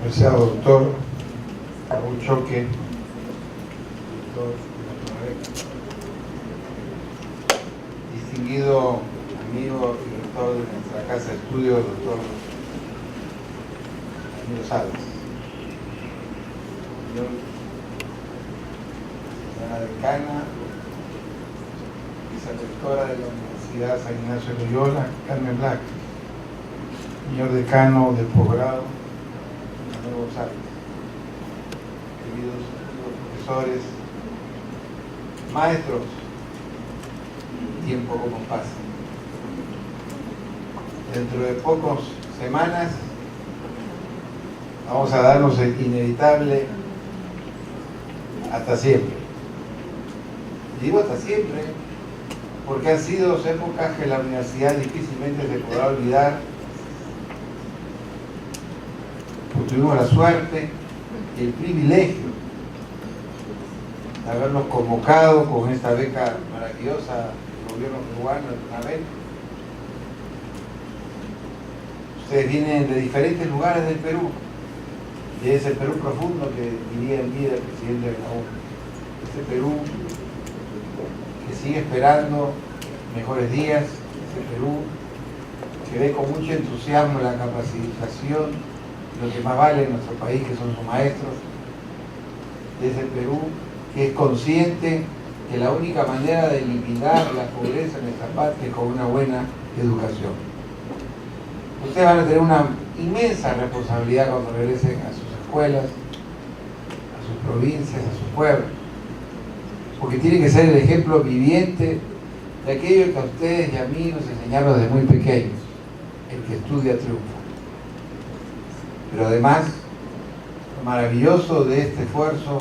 apreciado doctor Raúl Choque, doctor, distinguido amigo y rector de nuestra casa de estudios, doctor Ramiro Salas, señora decana, vicerrectora de la Universidad San Ignacio de Loyola, Carmen Black, señor decano del posgrado, Manuel González, queridos profesores, maestros, tiempo como pasa. Dentro de pocas semanas vamos a darnos el inevitable hasta siempre. Digo hasta siempre porque han sido dos épocas que la universidad difícilmente se podrá olvidar. Pues tuvimos la suerte y el privilegio de habernos convocado con esta beca maravillosa del gobierno peruano, el PUNAVET. Ustedes vienen de diferentes lugares del Perú, de ese Perú profundo que diría en vida el presidente de la ONU, ese Perú que sigue esperando mejores días, ese Perú que ve con mucho entusiasmo la capacitación, lo que más vale en nuestro país, que son sus maestros, de ese Perú que es consciente que la única manera de eliminar la pobreza en esta parte es con una buena educación. Ustedes van a tener una inmensa responsabilidad cuando regresen a sus escuelas, a sus provincias, a sus pueblos, porque tiene que ser el ejemplo viviente de aquello que a ustedes y a mí nos enseñaron desde muy pequeños: el que estudia triunfa. Pero además, lo maravilloso de este esfuerzo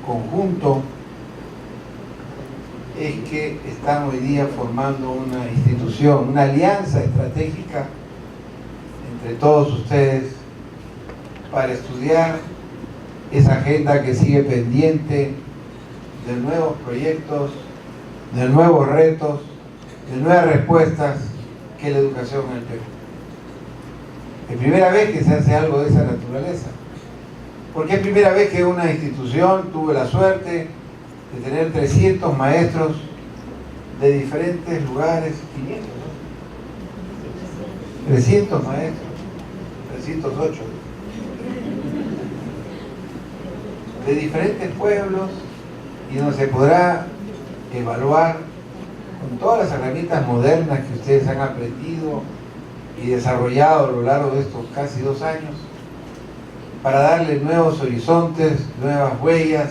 conjunto es que están hoy día formando una institución, una alianza estratégica entre todos ustedes para estudiar esa agenda que sigue pendiente de nuevos proyectos, de nuevos retos, de nuevas respuestas que la educación en el Perú. Es primera vez que se hace algo de esa naturaleza, porque es primera vez que una institución tuvo la suerte de tener 300 maestros de diferentes lugares, 500, ¿no? 300 maestros, 308, de diferentes pueblos, y donde se podrá evaluar con todas las herramientas modernas que ustedes han aprendido y desarrollado a lo largo de estos casi 2 años, para darle nuevos horizontes, nuevas huellas,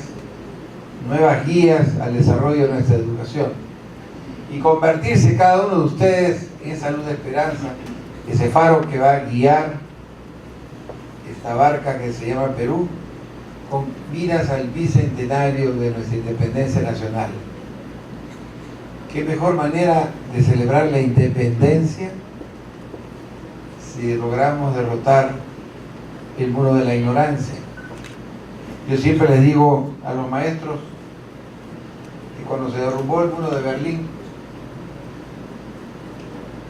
nuevas guías al desarrollo de nuestra educación, y convertirse cada uno de ustedes en esa luz de esperanza, ese faro que va a guiar esta barca que se llama Perú, con miras al bicentenario de nuestra independencia nacional. ¿Qué mejor manera de celebrar la independencia si logramos derrotar el muro de la ignorancia? Yo siempre les digo a los maestros que cuando se derrumbó el muro de Berlín,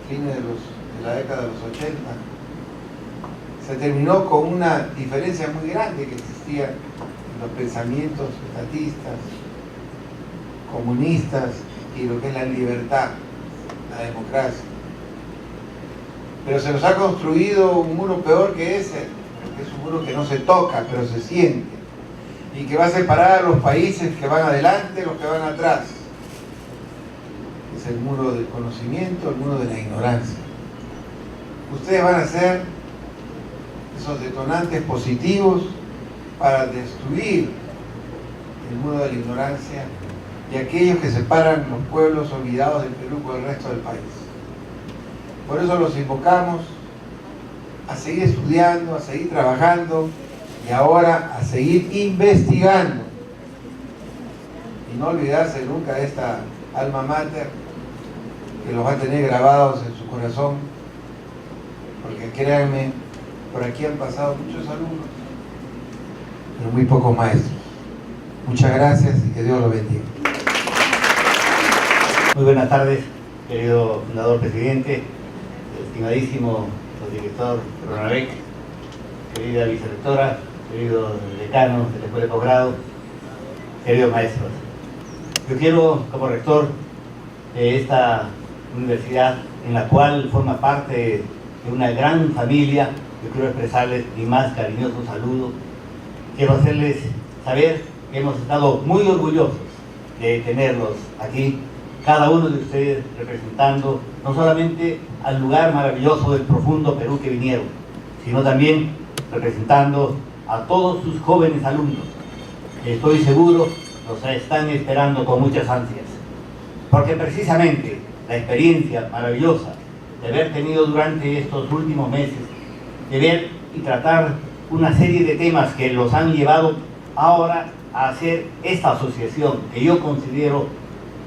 fines de la década de los 80, se terminó con una diferencia muy grande que existía en los pensamientos estatistas, comunistas y lo que es la libertad, la democracia. Pero se nos ha construido un muro peor que ese, que es un muro que no se toca, pero se siente, y que va a separar a los países que van adelante, los que van atrás. Es el muro del conocimiento, el muro de la ignorancia. Ustedes van a ser esos detonantes positivos para destruir el muro de la ignorancia y aquellos que separan los pueblos olvidados del Perú con el resto del país. Por eso los invocamos a seguir estudiando, a seguir trabajando y ahora a seguir investigando, y no olvidarse nunca de esta alma mater que los va a tener grabados en su corazón, porque créanme, por aquí han pasado muchos alumnos, pero muy pocos maestros. Muchas gracias y que Dios los bendiga. Muy buenas tardes, querido fundador presidente, estimadísimo director Ronavec, querida vicerrectora, queridos decanos de la Escuela de Posgrado, queridos maestros. Yo quiero, como rector de esta universidad, en la cual forma parte de una gran familia, yo quiero expresarles mi más cariñoso saludo. Quiero hacerles saber que hemos estado muy orgullosos de tenerlos aquí, cada uno de ustedes representando no solamente al lugar maravilloso del profundo Perú que vinieron, sino también representando a todos sus jóvenes alumnos, que estoy seguro los están esperando con muchas ansias, porque precisamente la experiencia maravillosa de haber tenido durante estos últimos meses, de ver y tratar una serie de temas que los han llevado ahora a hacer esta asociación que yo considero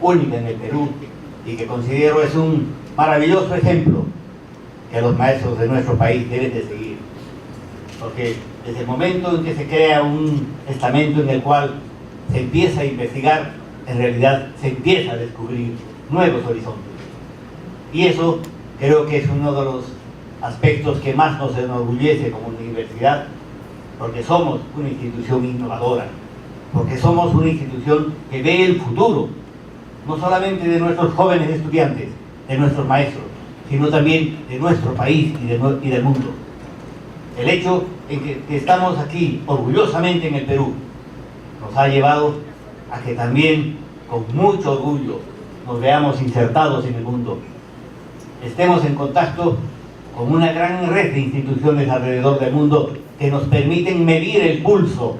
única en el Perú y que considero es un maravilloso ejemplo que los maestros de nuestro país deben de seguir, porque desde el momento en que se crea un estamento en el cual se empieza a investigar, en realidad se empieza a descubrir nuevos horizontes, y eso creo que es uno de los aspectos que más nos enorgullece como universidad, porque somos una institución innovadora, porque somos una institución que ve el futuro, no solamente de nuestros jóvenes estudiantes, de nuestros maestros, sino también de nuestro país y del mundo. El hecho en que estamos aquí orgullosamente en el Perú nos ha llevado a que también con mucho orgullo nos veamos insertados en el mundo, estemos en contacto con una gran red de instituciones alrededor del mundo que nos permiten medir el pulso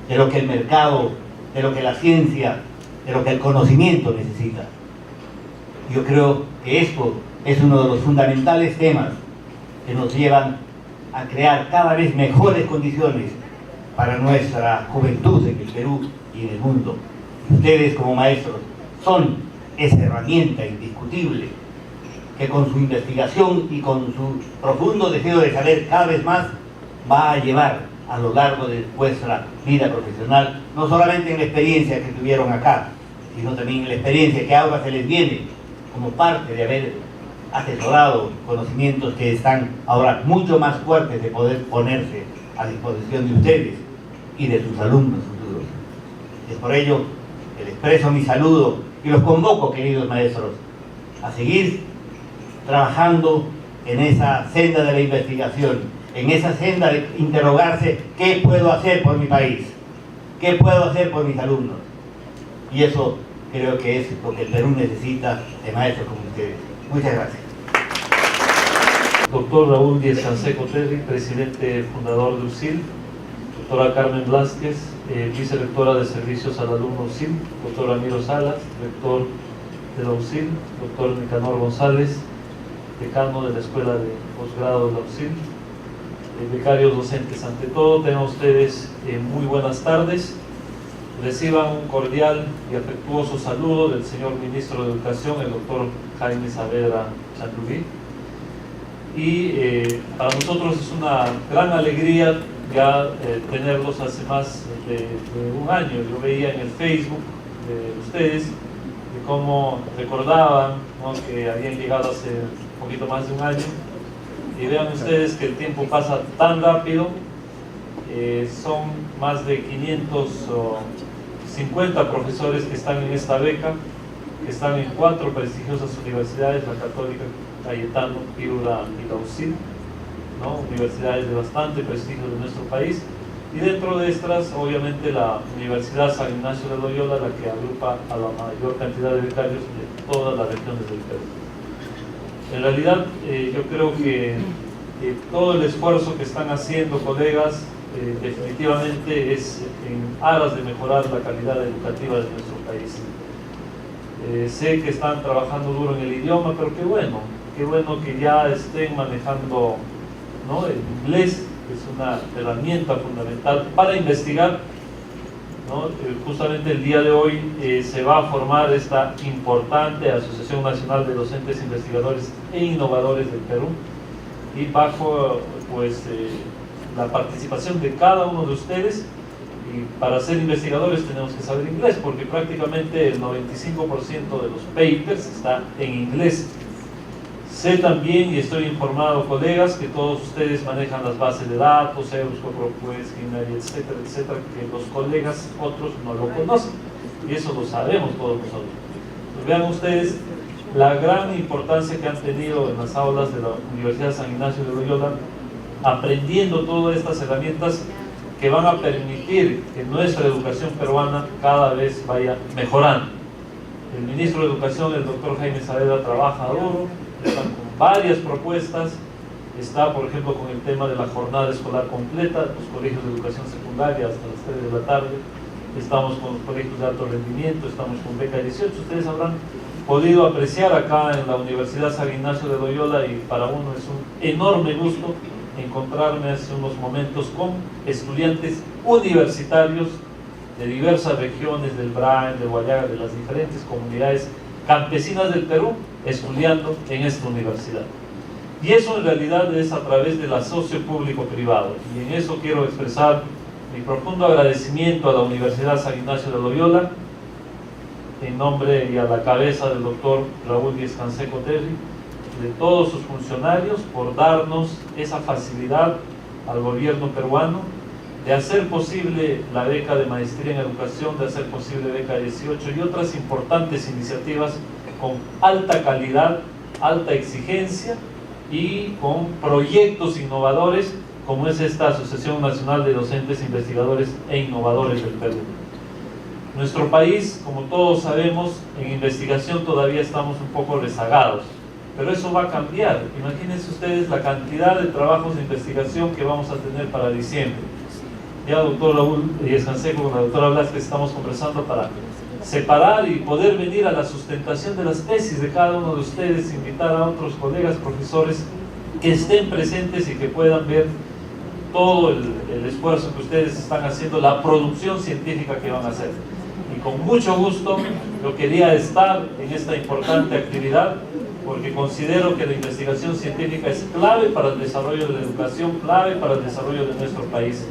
de lo que el mercado, de lo que la ciencia, de lo que el conocimiento necesita. Yo creo que esto es uno de los fundamentales temas que nos llevan a crear cada vez mejores condiciones para nuestra juventud en el Perú y en el mundo. Ustedes como maestros son esa herramienta indiscutible que con su investigación y con su profundo deseo de saber cada vez más va a llevar a lo largo de vuestra vida profesional, no solamente en la experiencia que tuvieron acá, sino también en la experiencia que ahora se les viene como parte de haber atesorado conocimientos que están ahora mucho más fuertes de poder ponerse a disposición de ustedes y de sus alumnos futuros. Es por ello que les expreso mi saludo y los convoco, queridos maestros, a seguir trabajando en esa senda de la investigación, en esa senda de interrogarse qué puedo hacer por mi país, qué puedo hacer por mis alumnos. Y eso creo que es lo que el Perú necesita de maestros como ustedes. Muchas gracias. Doctor Raúl Díez Canseco Terry, presidente fundador de UCIL. Doctora Carmen Blázquez, vicerectora de Servicios al Alumno UCIL. Doctor Ramiro Salas, rector de la UCIL. Doctor Nicanor González, decano de la Escuela de Posgrado de la UCIL. Becarios docentes, ante todo, tengan ustedes muy buenas tardes. Reciban un cordial y afectuoso saludo del señor Ministro de Educación, el doctor Jaime Saavedra Chantubí. Y para nosotros es una gran alegría ya tenerlos hace más de un año. Yo veía en el Facebook de ustedes de cómo recordaban, ¿no?, que habían llegado hace un poquito más de un año. Y vean ustedes que el tiempo pasa tan rápido. Son más de 550 profesores que están en esta beca, que están en 4 prestigiosas universidades: la Católica, Cayetano, Piura y la UCIL, ¿no?, universidades de bastante prestigio de nuestro país. Y dentro de estas, obviamente, la Universidad San Ignacio de Loyola, la que agrupa a la mayor cantidad de becarios de todas las regiones del Perú. En realidad, yo creo que todo el esfuerzo que están haciendo, colegas, definitivamente es en aras de mejorar la calidad educativa de nuestro país. Sé que están trabajando duro en el idioma, pero qué bueno que ya estén manejando, ¿no?, el inglés, que es una herramienta fundamental para investigar, ¿no? Justamente el día de hoy se va a formar esta importante Asociación Nacional de Docentes, Investigadores e Innovadores del Perú, y bajo la participación de cada uno de ustedes. Y para ser investigadores tenemos que saber inglés, porque prácticamente el 95% de los papers está en inglés. Sé también y estoy informado, colegas, que todos ustedes manejan las bases de datos, Eusko, etcétera, etcétera, que los colegas otros no lo conocen. Y eso lo sabemos todos nosotros. Pues vean ustedes la gran importancia que han tenido en las aulas de la Universidad San Ignacio de Loyola, aprendiendo todas estas herramientas que van a permitir que nuestra educación peruana cada vez vaya mejorando. El ministro de Educación, el doctor Jaime Saavedra, trabaja duro, están con varias propuestas, está por ejemplo con el tema de la jornada escolar completa, los colegios de educación secundaria hasta las 3 de la tarde, estamos con los colegios de alto rendimiento, estamos con beca 18, ustedes habrán podido apreciar acá en la Universidad San Ignacio de Loyola, y para uno es un enorme gusto encontrarme hace unos momentos con estudiantes universitarios de diversas regiones del Brain, de Guayaga, de las diferentes comunidades campesinas del Perú, estudiando en esta universidad. Y eso en realidad es a través del asocio público-privado, y en eso quiero expresar mi profundo agradecimiento a la Universidad San Ignacio de Loyola, en nombre y a la cabeza del doctor Raúl Díez-Canseco Terry, de todos sus funcionarios, por darnos esa facilidad al gobierno peruano de hacer posible la beca de maestría en educación, de hacer posible beca 18 y otras importantes iniciativas con alta calidad, alta exigencia y con proyectos innovadores como es esta Asociación Nacional de Docentes, Investigadores e Innovadores del Perú. Nuestro país, como todos sabemos, en investigación todavía estamos un poco rezagados, pero eso va a cambiar. Imagínense ustedes la cantidad de trabajos de investigación que vamos a tener para diciembre. Ya doctor Raúl Díez-Canseco, con la doctora Blasquez estamos conversando para separar y poder venir a la sustentación de las tesis de cada uno de ustedes, invitar a otros colegas profesores que estén presentes y que puedan ver todo el esfuerzo que ustedes están haciendo, la producción científica que van a hacer. Y con mucho gusto yo quería estar en esta importante actividad porque considero que la investigación científica es clave para el desarrollo de la educación, clave para el desarrollo de nuestro país.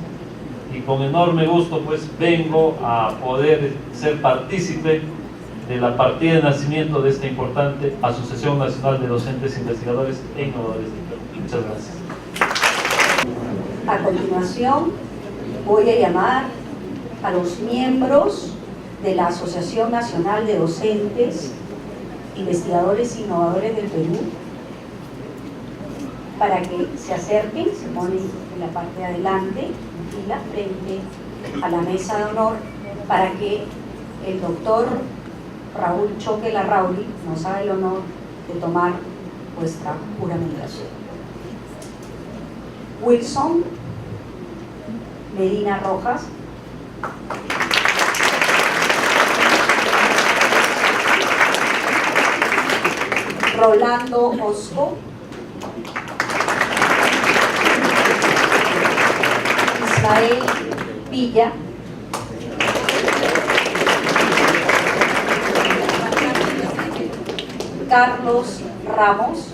Y con enorme gusto pues vengo a poder ser partícipe de la partida de nacimiento de esta importante Asociación Nacional de Docentes, Investigadores e Innovadores del Perú. Muchas gracias. A continuación voy a llamar a los miembros de la Asociación Nacional de Docentes, Investigadores e Innovadores del Perú para que se acerquen, se ponen en la parte de adelante, en fila, frente a la mesa de honor, para que el doctor Raúl Choque Larrauri nos haga el honor de tomar vuestra juramentación. Wilson Medina Rojas. Rolando Osco. Ismael Villa. Carlos Ramos.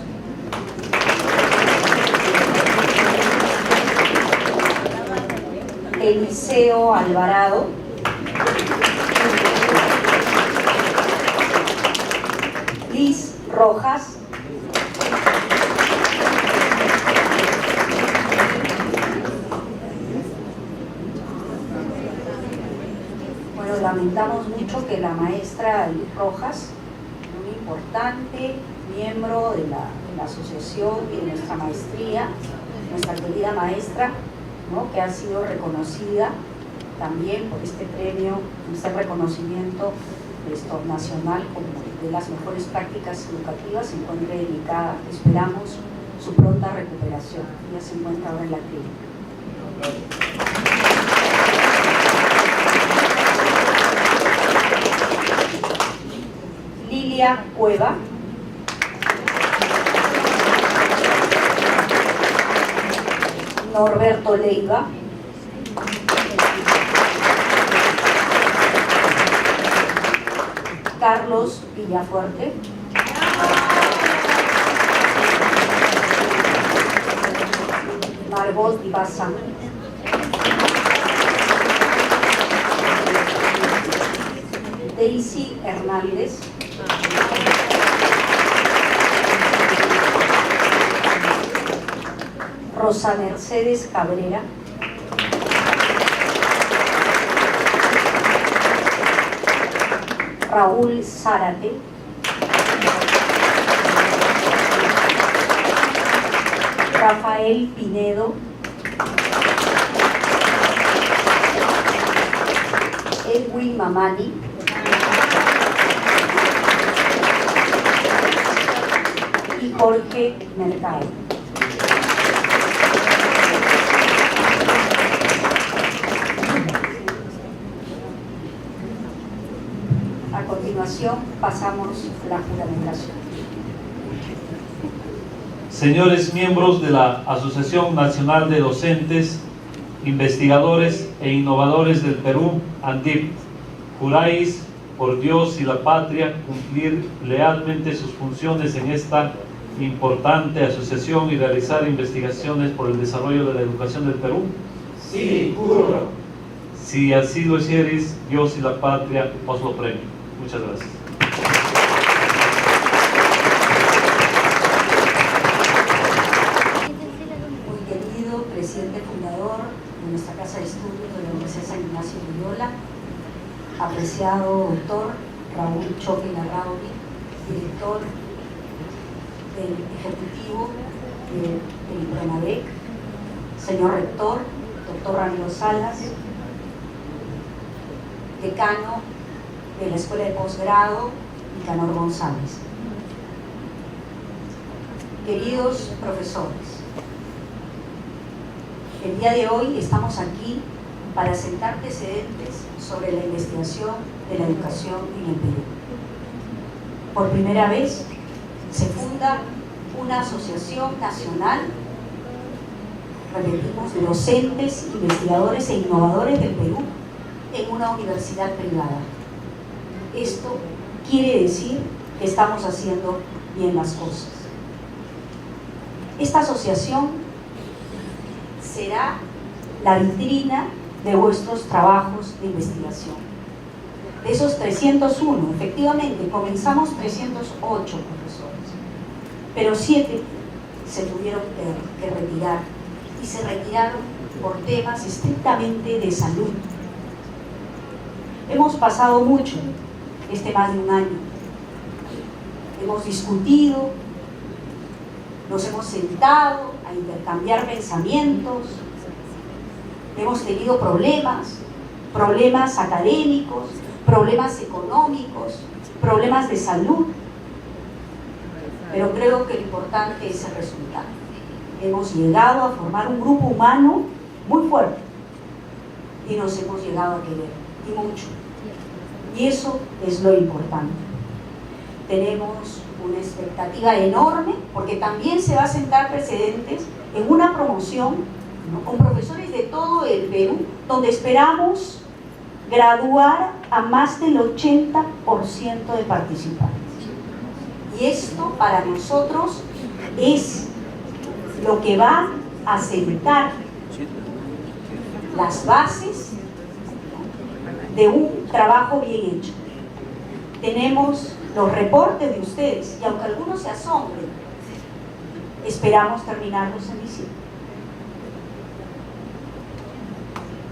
Eliseo Alvarado. Liz Rojas. Bueno, lamentamos mucho que la maestra Liz Rojas, muy importante miembro de la asociación y de nuestra maestría, nuestra querida maestra, ¿no?, que ha sido reconocida también por este premio, este reconocimiento nacional como de las mejores prácticas educativas, se encuentre delicada. Esperamos su pronta recuperación. Ella se encuentra ahora en la clínica. Lilia Cueva. Norberto Leiva. Carlos Villafuerte. Margot Ibaza. Daisy Hernández. Rosa Mercedes Cabrera. Raúl Zárate. Rafael Pinedo. Edwin Mamani. Y Jorge Mercado. A continuación pasamos a la juramentación. Señores miembros de la Asociación Nacional de Docentes, Investigadores e Innovadores del Perú, ANDIP, juráis por Dios y la patria cumplir lealmente sus funciones en esta importante asociación y realizar investigaciones por el desarrollo de la educación del Perú. Sí, juro. Si así lo hicieres, Dios y la patria os lo premien. Muchas gracias. Muy querido presidente fundador de nuestra Casa de Estudios de la Universidad San Ignacio de Loyola, apreciado doctor Raúl Choque Larrauri, director del Ejecutivo del PRONAVEC, señor rector, doctor Ramiro Salas, decano de la Escuela de Posgrado, Nicanor González. Queridos profesores, el día de hoy estamos aquí para sentar precedentes sobre la investigación de la educación en el Perú. Por primera vez se funda una asociación nacional, repetimos, de docentes, investigadores e innovadores del Perú en una universidad privada. Esto quiere decir que estamos haciendo bien las cosas. Esta asociación será la vitrina de vuestros trabajos de investigación. De esos 301, efectivamente, comenzamos 308 profesores, pero 7 se tuvieron que retirar, y se retiraron por temas estrictamente de salud. Hemos pasado mucho más de un año. Hemos discutido, nos hemos sentado a intercambiar pensamientos, hemos tenido problemas académicos, problemas económicos, problemas de salud, pero creo que lo importante es el resultado. Hemos llegado a formar un grupo humano muy fuerte y nos hemos llegado a querer, y mucho. Y eso es lo importante. Tenemos una expectativa enorme, porque también se va a sentar precedentes en una promoción, ¿no?, con profesores de todo el Perú, donde esperamos graduar a más del 80% de participantes. Y esto para nosotros es lo que va a sentar las bases de un trabajo bien hecho. Tenemos los reportes de ustedes, y aunque algunos se asombren, esperamos terminarlos en diciembre.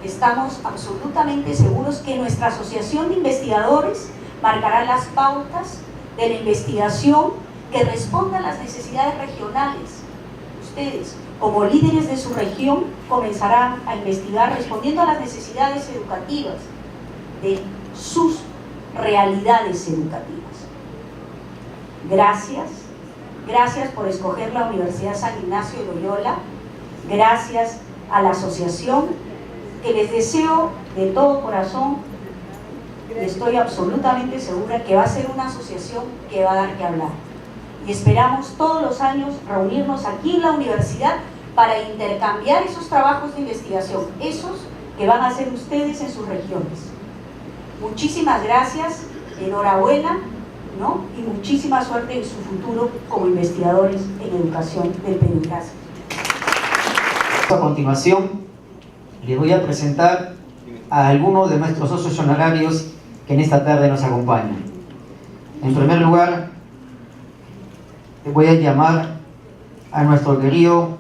Estamos absolutamente seguros que nuestra asociación de investigadores marcará las pautas de la investigación que responda a las necesidades regionales. Ustedes, como líderes de su región, comenzarán a investigar respondiendo a las necesidades educativas de sus realidades educativas. Gracias por escoger la Universidad San Ignacio de Loyola, gracias a la asociación, que les deseo de todo corazón, y estoy absolutamente segura que va a ser una asociación que va a dar que hablar. Y esperamos todos los años reunirnos aquí en la universidad para intercambiar esos trabajos de investigación, esos que van a hacer ustedes en sus regiones. Muchísimas gracias, enhorabuena, ¿no?, y muchísima suerte en su futuro como investigadores en educación del Perú. Gracias. A continuación, les voy a presentar a algunos de nuestros socios honorarios que en esta tarde nos acompañan. En primer lugar, voy a llamar a nuestro querido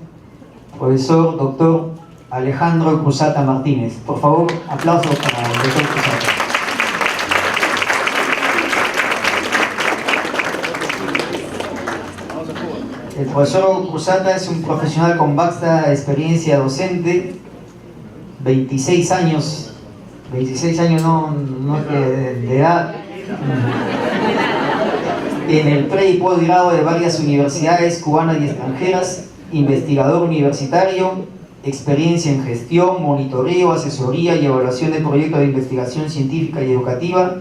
profesor doctor Alejandro Cruzata Martínez. Por favor, aplausos para el doctor Cruzata. El profesor Cruzata es un profesional con vasta experiencia docente, 26 años no es de edad, en el pre y posgrado de varias universidades cubanas y extranjeras, investigador universitario, experiencia en gestión, monitoreo, asesoría y evaluación de proyectos de investigación científica y educativa,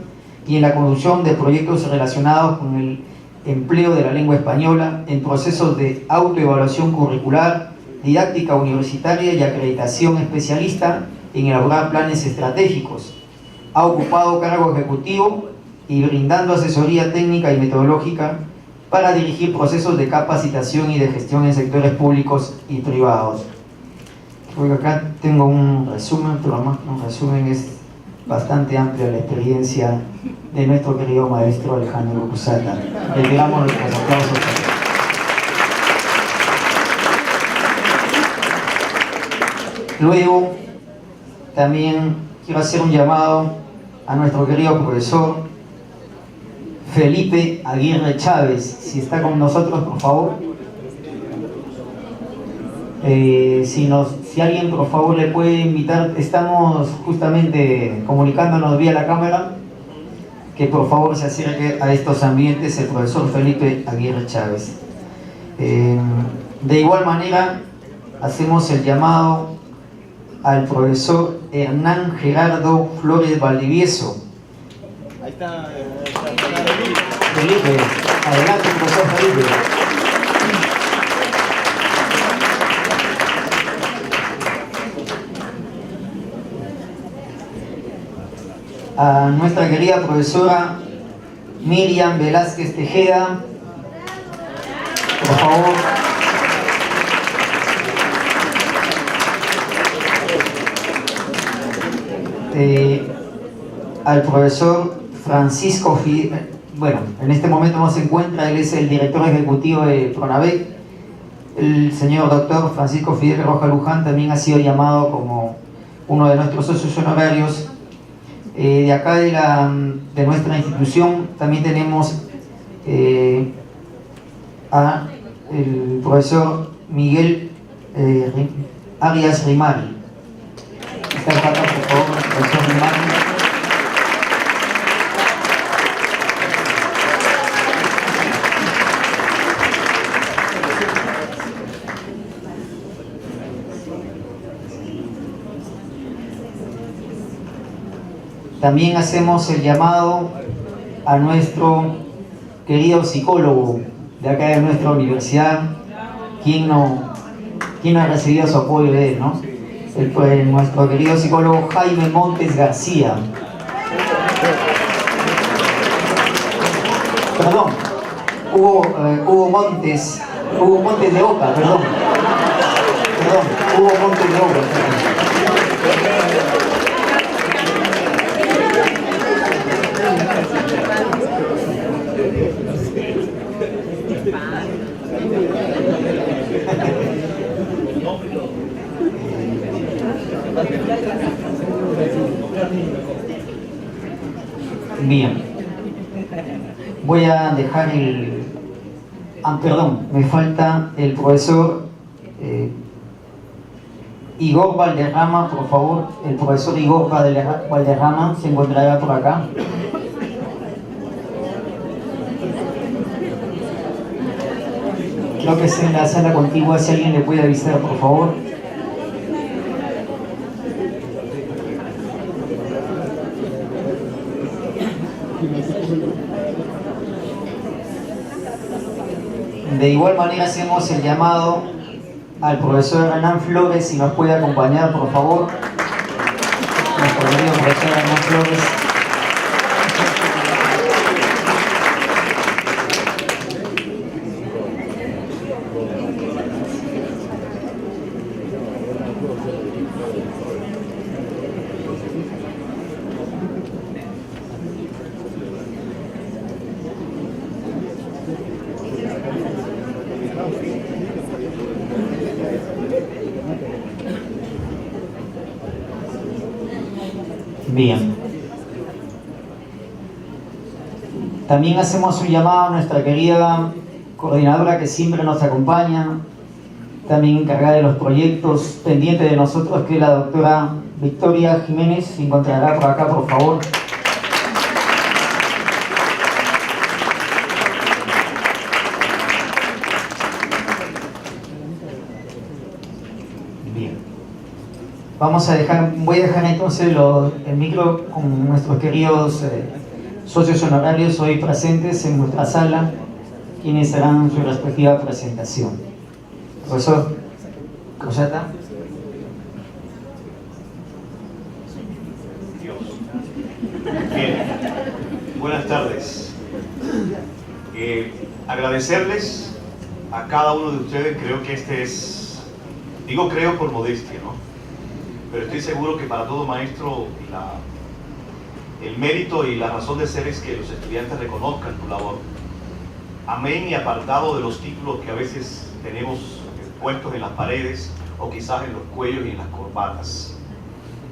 y en la conducción de proyectos relacionados con el empleo de la lengua española en procesos de autoevaluación curricular, didáctica universitaria y acreditación especialista en elaborar planes estratégicos. Ha ocupado cargo ejecutivo y brindando asesoría técnica y metodológica para dirigir procesos de capacitación y de gestión en sectores públicos y privados. Porque acá tengo un resumen, pero más que un resumen es bastante amplia la experiencia de nuestro querido maestro Alejandro Cruzata. Le damos nuestros aplausos. Luego, también quiero hacer un llamado a nuestro querido profesor Felipe Aguirre Chávez, si está con nosotros, por favor. Si alguien por favor le puede invitar, estamos justamente comunicándonos vía la cámara, que por favor se acerque a estos ambientes el profesor Felipe Aguirre Chávez. De igual manera, hacemos el llamado al profesor Hernán Gerardo Flores Valdivieso. Ahí está. Felipe, adelante, profesor Felipe. A nuestra querida profesora Miriam Velázquez Tejeda, por favor. Al profesor Francisco Fidel, bueno, en este momento no se encuentra, él es el director ejecutivo de Pronavec. El señor doctor Francisco Fidel Roja Luján también ha sido llamado como uno de nuestros socios honorarios. De acá de nuestra institución también tenemos a el profesor Miguel Arias Rimari. Está en pata, por favor, profesor Rimari. También hacemos el llamado a nuestro querido psicólogo de acá de nuestra universidad, quien ha recibido su apoyo de él, ¿no? Nuestro querido psicólogo Jaime Montes García. Perdón, Hugo Montes de Oca, perdón, Hugo Montes de Oca. Bien, voy a dejar perdón, me falta el profesor Igor Valderrama, por favor. El profesor Igor Valderrama se encontrará por acá. Creo que es en la sala contigua, si alguien le puede avisar, por favor. De igual manera hacemos el llamado al profesor Hernán Flores, si nos puede acompañar, por favor. Nuestro querido profesor Hernán Flores. Bien. También hacemos un llamado a nuestra querida coordinadora que siempre nos acompaña, también encargada de los proyectos pendientes de nosotros, que es la doctora Victoria Jiménez. Se encontrará por acá, por favor. Bien. Voy a dejar entonces el micro con nuestros queridos socios honorarios hoy presentes en nuestra sala, quienes harán su respectiva presentación. Profesor Cosata. Bien, buenas tardes. Agradecerles a cada uno de ustedes. Creo que este es, digo creo por modestia, ¿no? Pero estoy seguro que para todo maestro el mérito y la razón de ser es que los estudiantes reconozcan tu labor. Amén y apartado de los títulos que a veces tenemos puestos en las paredes o quizás en los cuellos y en las corbatas.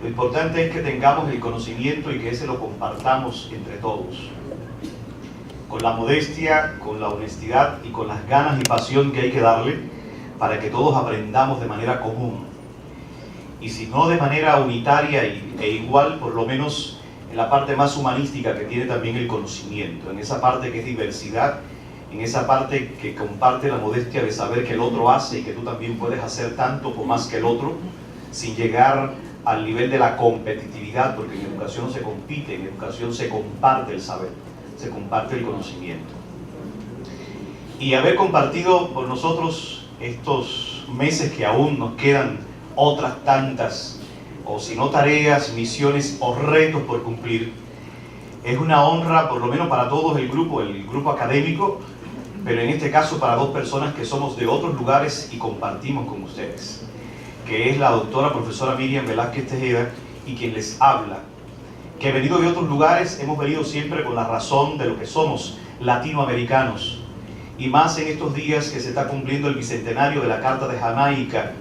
Lo importante es que tengamos el conocimiento y que ese lo compartamos entre todos, con la modestia, con la honestidad y con las ganas y pasión que hay que darle para que todos aprendamos de manera común. Y si no de manera unitaria e igual, por lo menos en la parte más humanística que tiene también el conocimiento, en esa parte que es diversidad, en esa parte que comparte la modestia de saber que el otro hace y que tú también puedes hacer tanto o más que el otro, sin llegar al nivel de la competitividad, porque en educación no se compite, en educación se comparte el saber, se comparte el conocimiento. Y haber compartido por nosotros estos meses que aún nos quedan otras tantas, o si no tareas, misiones o retos por cumplir, es una honra, por lo menos para todos el grupo académico, pero en este caso para dos personas que somos de otros lugares y compartimos con ustedes, que es la doctora profesora Miriam Velázquez Tejeda y quien les habla, que he venido de otros lugares. Hemos venido siempre con la razón de lo que somos, latinoamericanos, y más en estos días que se está cumpliendo el bicentenario de la Carta de Jamaica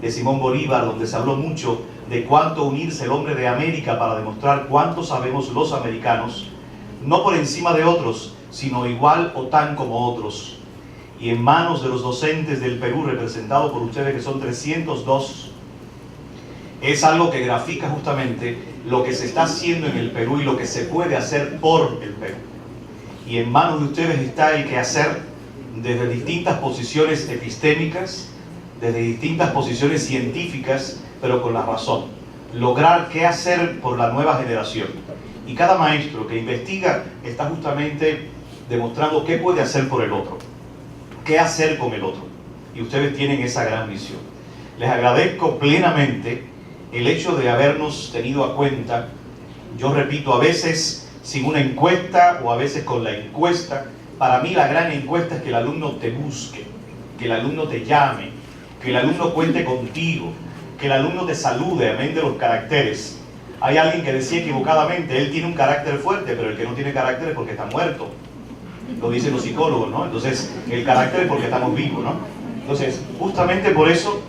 de Simón Bolívar, donde se habló mucho de cuánto unirse el hombre de América para demostrar cuánto sabemos los americanos, no por encima de otros, sino igual o tan como otros. Y en manos de los docentes del Perú, representados por ustedes, que son 302, es algo que grafica justamente lo que se está haciendo en el Perú y lo que se puede hacer por el Perú. Y en manos de ustedes está el quehacer desde distintas posiciones epistémicas, desde distintas posiciones científicas, pero con la razón. Lograr qué hacer por la nueva generación. Y cada maestro que investiga está justamente demostrando qué puede hacer por el otro, qué hacer con el otro. Y ustedes tienen esa gran misión. Les agradezco plenamente el hecho de habernos tenido a cuenta. Yo repito, a veces sin una encuesta o a veces con la encuesta. Para mí la gran encuesta es que el alumno te busque, que el alumno te llame, que el alumno cuente contigo, que el alumno te salude, amén de los caracteres. Hay alguien que decía equivocadamente, él tiene un carácter fuerte, pero el que no tiene carácter es porque está muerto. Lo dicen los psicólogos, ¿no? Entonces, el carácter es porque estamos vivos, ¿no? Entonces, justamente por eso,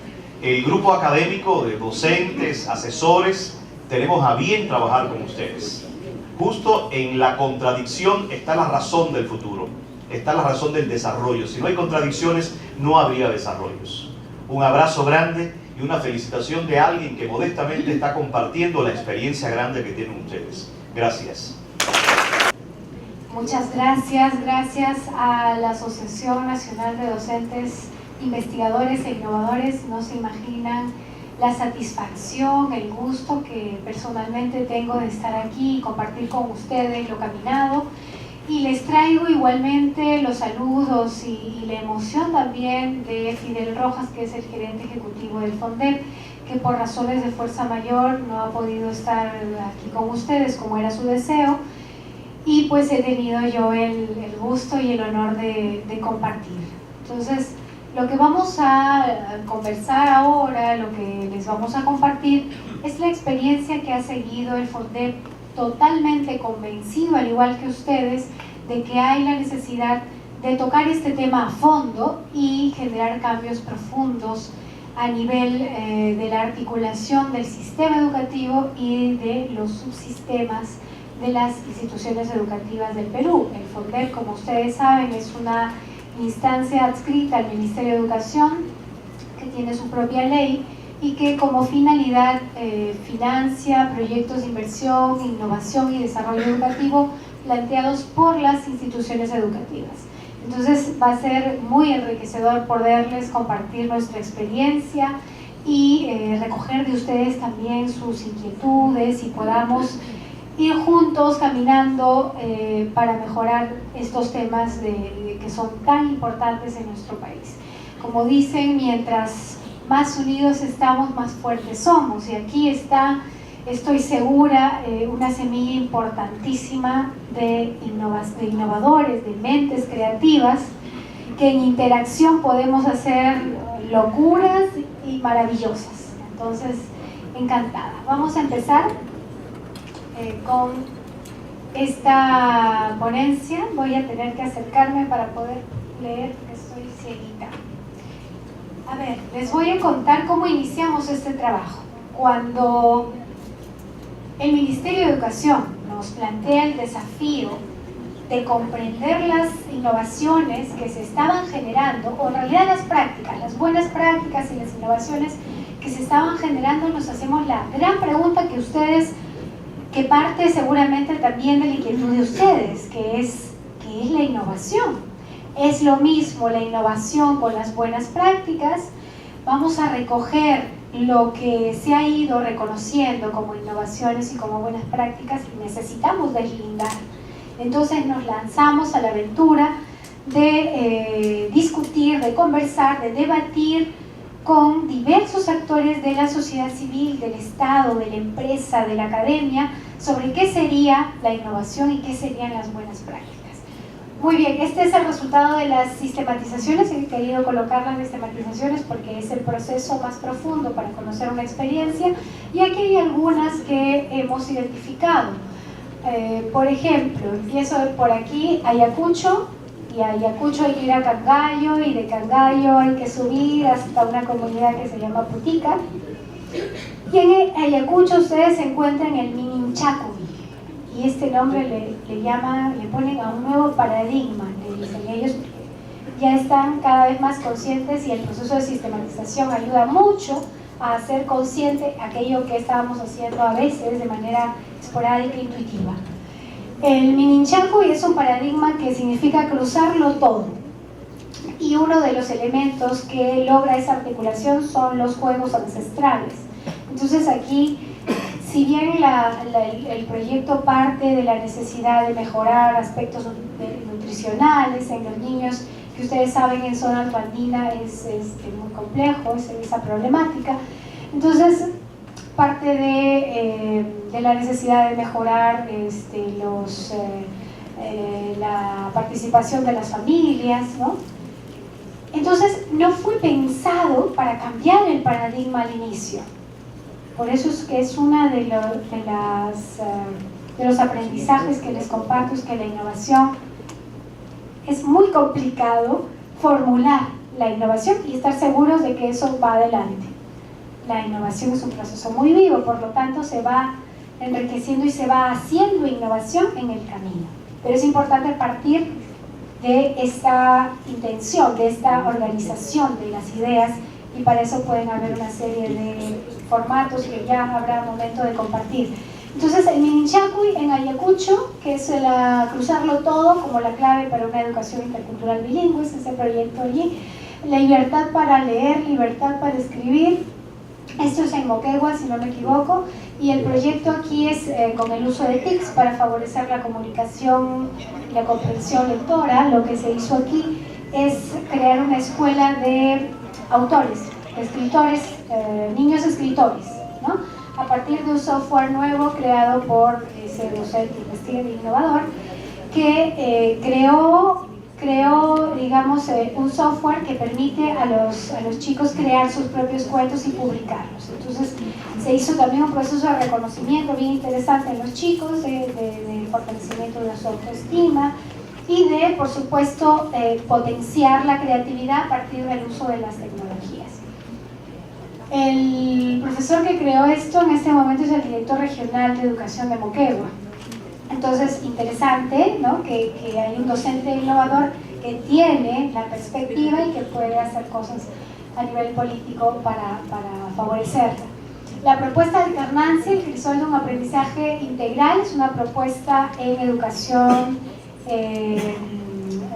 el grupo académico de docentes, asesores, tenemos a bien trabajar con ustedes. Justo en la contradicción está la razón del futuro, está la razón del desarrollo. Si no hay contradicciones, no habría desarrollos. Un abrazo grande y una felicitación de alguien que modestamente está compartiendo la experiencia grande que tienen ustedes. Gracias. Muchas gracias. Gracias a la Asociación Nacional de Docentes, Investigadores e Innovadores. No se imaginan la satisfacción, el gusto que personalmente tengo de estar aquí y compartir con ustedes lo caminado. Y les traigo igualmente los saludos y la emoción también de Fidel Rojas, que es el gerente ejecutivo del FONDEP, que por razones de fuerza mayor no ha podido estar aquí con ustedes como era su deseo, y pues he tenido yo el gusto y el honor de compartir. Entonces, lo que vamos a conversar ahora, lo que les vamos a compartir, es la experiencia que ha seguido el FONDEP, totalmente convencido, al igual que ustedes, de que hay la necesidad de tocar este tema a fondo y generar cambios profundos a nivel de la articulación del sistema educativo y de los subsistemas de las instituciones educativas del Perú. El FONDEP, como ustedes saben, es una instancia adscrita al Ministerio de Educación que tiene su propia ley y que como finalidad financia proyectos de inversión, innovación y desarrollo educativo planteados por las instituciones educativas. Entonces va a ser muy enriquecedor poderles compartir nuestra experiencia y recoger de ustedes también sus inquietudes y podamos ir juntos caminando para mejorar estos temas que son tan importantes en nuestro país. Como dicen, mientras más unidos estamos, más fuertes somos, y aquí está, estoy segura, una semilla importantísima de innovadores, de mentes creativas, que en interacción podemos hacer locuras y maravillosas. Entonces, encantada. Vamos a empezar con esta ponencia. Voy a tener que acercarme para poder leer, porque estoy cieguita. A ver, les voy a contar cómo iniciamos este trabajo. Cuando el Ministerio de Educación nos plantea el desafío de comprender las innovaciones que se estaban generando, o en realidad las prácticas, las buenas prácticas y las innovaciones que se estaban generando, nos hacemos la gran pregunta que parte seguramente también de la inquietud de ustedes, que es la innovación. ¿Es lo mismo la innovación con las buenas prácticas? Vamos a recoger lo que se ha ido reconociendo como innovaciones y como buenas prácticas y necesitamos deslindar. Entonces nos lanzamos a la aventura de discutir, de conversar, de debatir con diversos actores de la sociedad civil, del Estado, de la empresa, de la academia, sobre qué sería la innovación y qué serían las buenas prácticas. Muy bien, este es el resultado de las sistematizaciones. He querido colocar las sistematizaciones porque es el proceso más profundo para conocer una experiencia, y aquí hay algunas que hemos identificado. Por ejemplo, empiezo por aquí, Ayacucho, y a Ayacucho hay que ir a Cangallo, y de Cangallo hay que subir hasta una comunidad que se llama Putica, y en Ayacucho ustedes se encuentran el Mininchacuy, y este nombre le ponen a un nuevo paradigma, le dicen ellos, porque ya están cada vez más conscientes, y el proceso de sistematización ayuda mucho a hacer consciente aquello que estábamos haciendo a veces de manera esporádica e intuitiva. El Mininchacuy es un paradigma que significa cruzarlo todo, y uno de los elementos que logra esa articulación son los juegos ancestrales. Entonces aquí, si bien el proyecto parte de la necesidad de mejorar aspectos nutricionales en los niños, que ustedes saben en zona andina es muy complejo, esa problemática, entonces parte de la necesidad de mejorar la participación de las familias, ¿no? Entonces no fue pensado para cambiar el paradigma al inicio. Por eso es que es una de los aprendizajes que les comparto, es que la innovación es muy complicado formular la innovación y estar seguros de que eso va adelante. La innovación es un proceso muy vivo, por lo tanto se va enriqueciendo y se va haciendo innovación en el camino. Pero es importante partir de esta intención, de esta organización de las ideas, y para eso pueden haber una serie de formatos que ya habrá momento de compartir. Entonces el Mininchacuy en Ayacucho, que es cruzarlo todo como la clave para una educación intercultural bilingüe, es ese proyecto allí. La libertad para leer, libertad para escribir, esto es en Moquegua si no me equivoco, y el proyecto aquí es con el uso de TICs para favorecer la comunicación y la comprensión lectora. Lo que se hizo aquí es crear una escuela de autores, escritores, niños escritores, ¿no? A partir de un software nuevo creado por ese docente investigador e innovador que creó, digamos, un software que permite a los chicos crear sus propios cuentos y publicarlos. Entonces se hizo también un proceso de reconocimiento bien interesante en los chicos, de fortalecimiento de su autoestima y de, por supuesto, potenciar la creatividad a partir del uso de las tecnologías. El profesor que creó esto en este momento es el director regional de educación de Moquegua. Entonces, interesante, ¿no? que hay un docente innovador que tiene la perspectiva y que puede hacer cosas a nivel político para favorecerla. La propuesta de alternancia, el crisol de un aprendizaje integral, es una propuesta en educación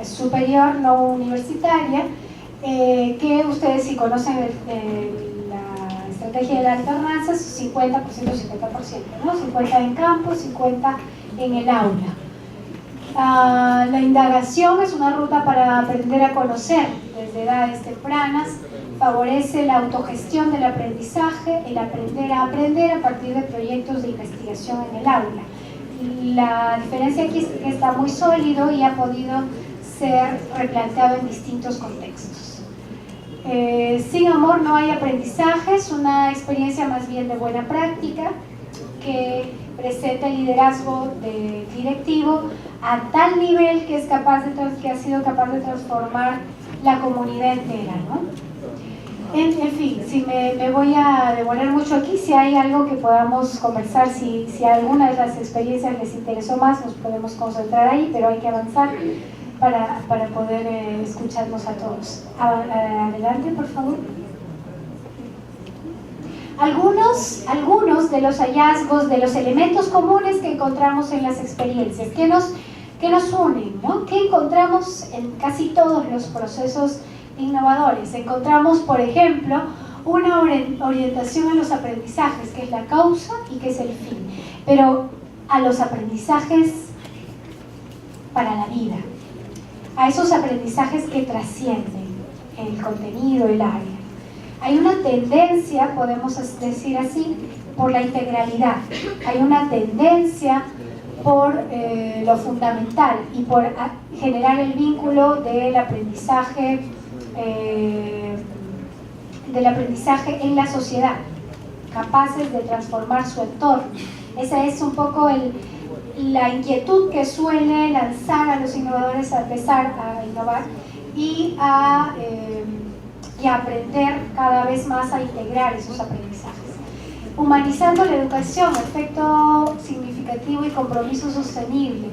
superior, no universitaria, que ustedes, si conocen la estrategia de la alternancia, es 50%, 50%, ¿no? 50 en campo, 50 en el aula. La indagación es una ruta para aprender a conocer desde edades tempranas, favorece la autogestión del aprendizaje, el aprender a partir de proyectos de investigación en el aula. La diferencia aquí es que está muy sólido y ha podido ser replanteado en distintos contextos. Sin amor no hay aprendizaje, es una experiencia más bien de buena práctica que presenta el liderazgo directivo a tal nivel que ha sido capaz de transformar la comunidad entera, ¿no? En fin, si me voy a demorar mucho aquí, si hay algo que podamos conversar, si alguna de las experiencias les interesó más, nos podemos concentrar ahí, pero hay que avanzar para poder escucharnos a todos. Adelante, por favor. Algunos de los hallazgos, de los elementos comunes que encontramos en las experiencias, que nos unen, ¿no? Que encontramos en casi todos los procesos innovadores. Encontramos, por ejemplo, una orientación a los aprendizajes, que es la causa y que es el fin, pero a los aprendizajes para la vida, a esos aprendizajes que trascienden el contenido, el área. Hay una tendencia, podemos decir así, por la integralidad. Hay una tendencia por lo fundamental y por generar el vínculo del aprendizaje en la sociedad, capaces de transformar su entorno. Esa es un poco la inquietud que suele lanzar a los innovadores a empezar a innovar y a aprender cada vez más a integrar esos aprendizajes. Humanizando la educación, efecto significativo y compromiso sostenible.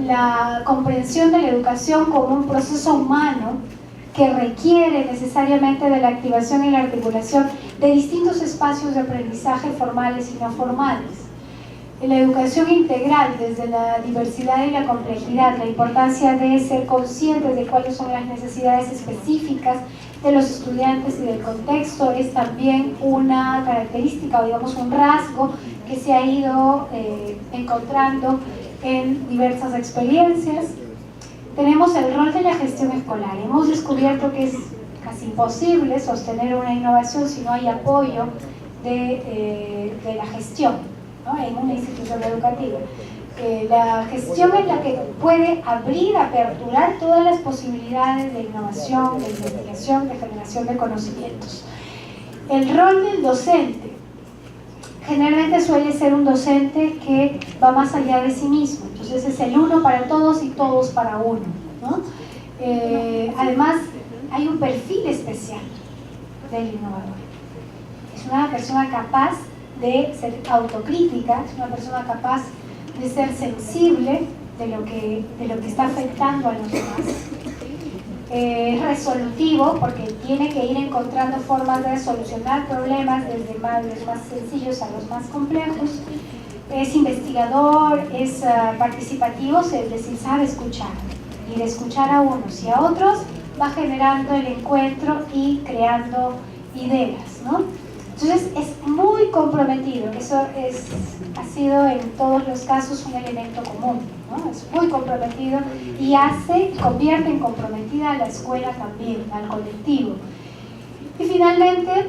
La comprensión de la educación como un proceso humano que requiere necesariamente de la activación y la articulación de distintos espacios de aprendizaje formales y no formales. La educación integral desde la diversidad y la complejidad, la importancia de ser conscientes de cuáles son las necesidades específicas de los estudiantes y del contexto, es también una característica, o digamos un rasgo que se ha ido encontrando en diversas experiencias. Tenemos el rol de la gestión escolar. Hemos descubierto que es casi imposible sostener una innovación si no hay apoyo de la gestión, ¿no? En una institución educativa. La gestión es la que puede aperturar todas las posibilidades de innovación, de investigación, de generación de conocimientos. El rol del docente generalmente suele ser un docente que va más allá de sí mismo, entonces es el uno para todos y todos para uno, ¿no? Además, hay un perfil especial del innovador. Es una persona capaz de ser autocrítica, es una persona capaz de ser sensible de lo que está afectando a los demás. Es resolutivo porque tiene que ir encontrando formas de solucionar problemas desde los más sencillos a los más complejos. Es investigador, es participativo, es decir, sabe escuchar, y de escuchar a unos y a otros va generando el encuentro y creando ideas, ¿no? Entonces es muy comprometido, eso ha sido en todos los casos un elemento común, ¿no? Es muy comprometido y convierte en comprometida a la escuela también, al colectivo. Y finalmente,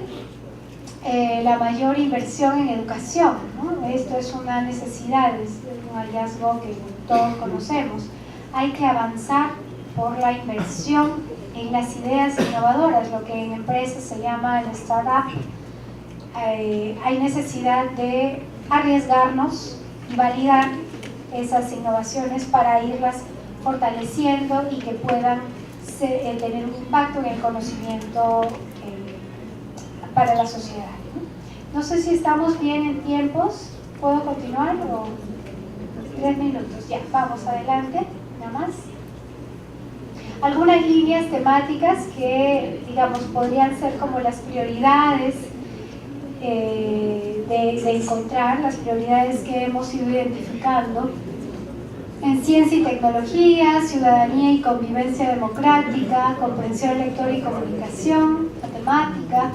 la mayor inversión en educación, ¿no? Esto es una necesidad, es un hallazgo que todos conocemos. Hay que avanzar por la inversión en las ideas innovadoras, lo que en empresas se llama el startup. Hay necesidad de arriesgarnos y validar esas innovaciones para irlas fortaleciendo y que puedan tener un impacto en el conocimiento para la sociedad. No sé si estamos bien en tiempos. ¿Puedo continuar o 3 minutos? Ya, vamos adelante, nada más. Algunas líneas temáticas que, digamos, podrían ser como las prioridades de encontrar, las prioridades que hemos ido identificando en ciencia y tecnología, ciudadanía y convivencia democrática, comprensión lectora y comunicación, matemática,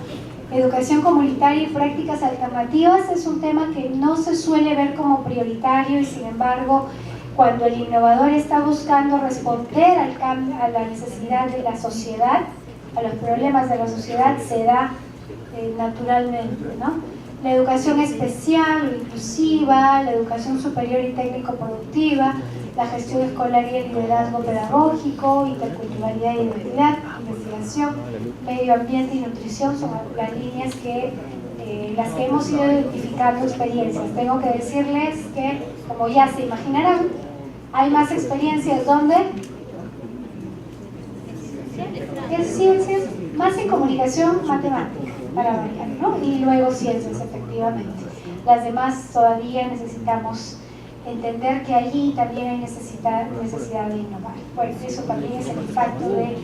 educación comunitaria y prácticas alternativas. Es un tema que no se suele ver como prioritario y sin embargo cuando el innovador está buscando responder al cambio, a la necesidad de la sociedad, a los problemas de la sociedad, se da naturalmente, ¿no? La educación especial o inclusiva, la educación superior y técnico-productiva, la gestión escolar y el liderazgo pedagógico, interculturalidad y identidad, investigación, medio ambiente y nutrición son las líneas que las que hemos ido identificando experiencias. Tengo que decirles que, como ya se imaginarán, hay más experiencias donde es ciencias, más en comunicación, matemática, para variar, ¿no? Y luego ciencias, efectivamente. Las demás todavía necesitamos entender que allí también hay necesidad de innovar. Bueno, eso también es el impacto de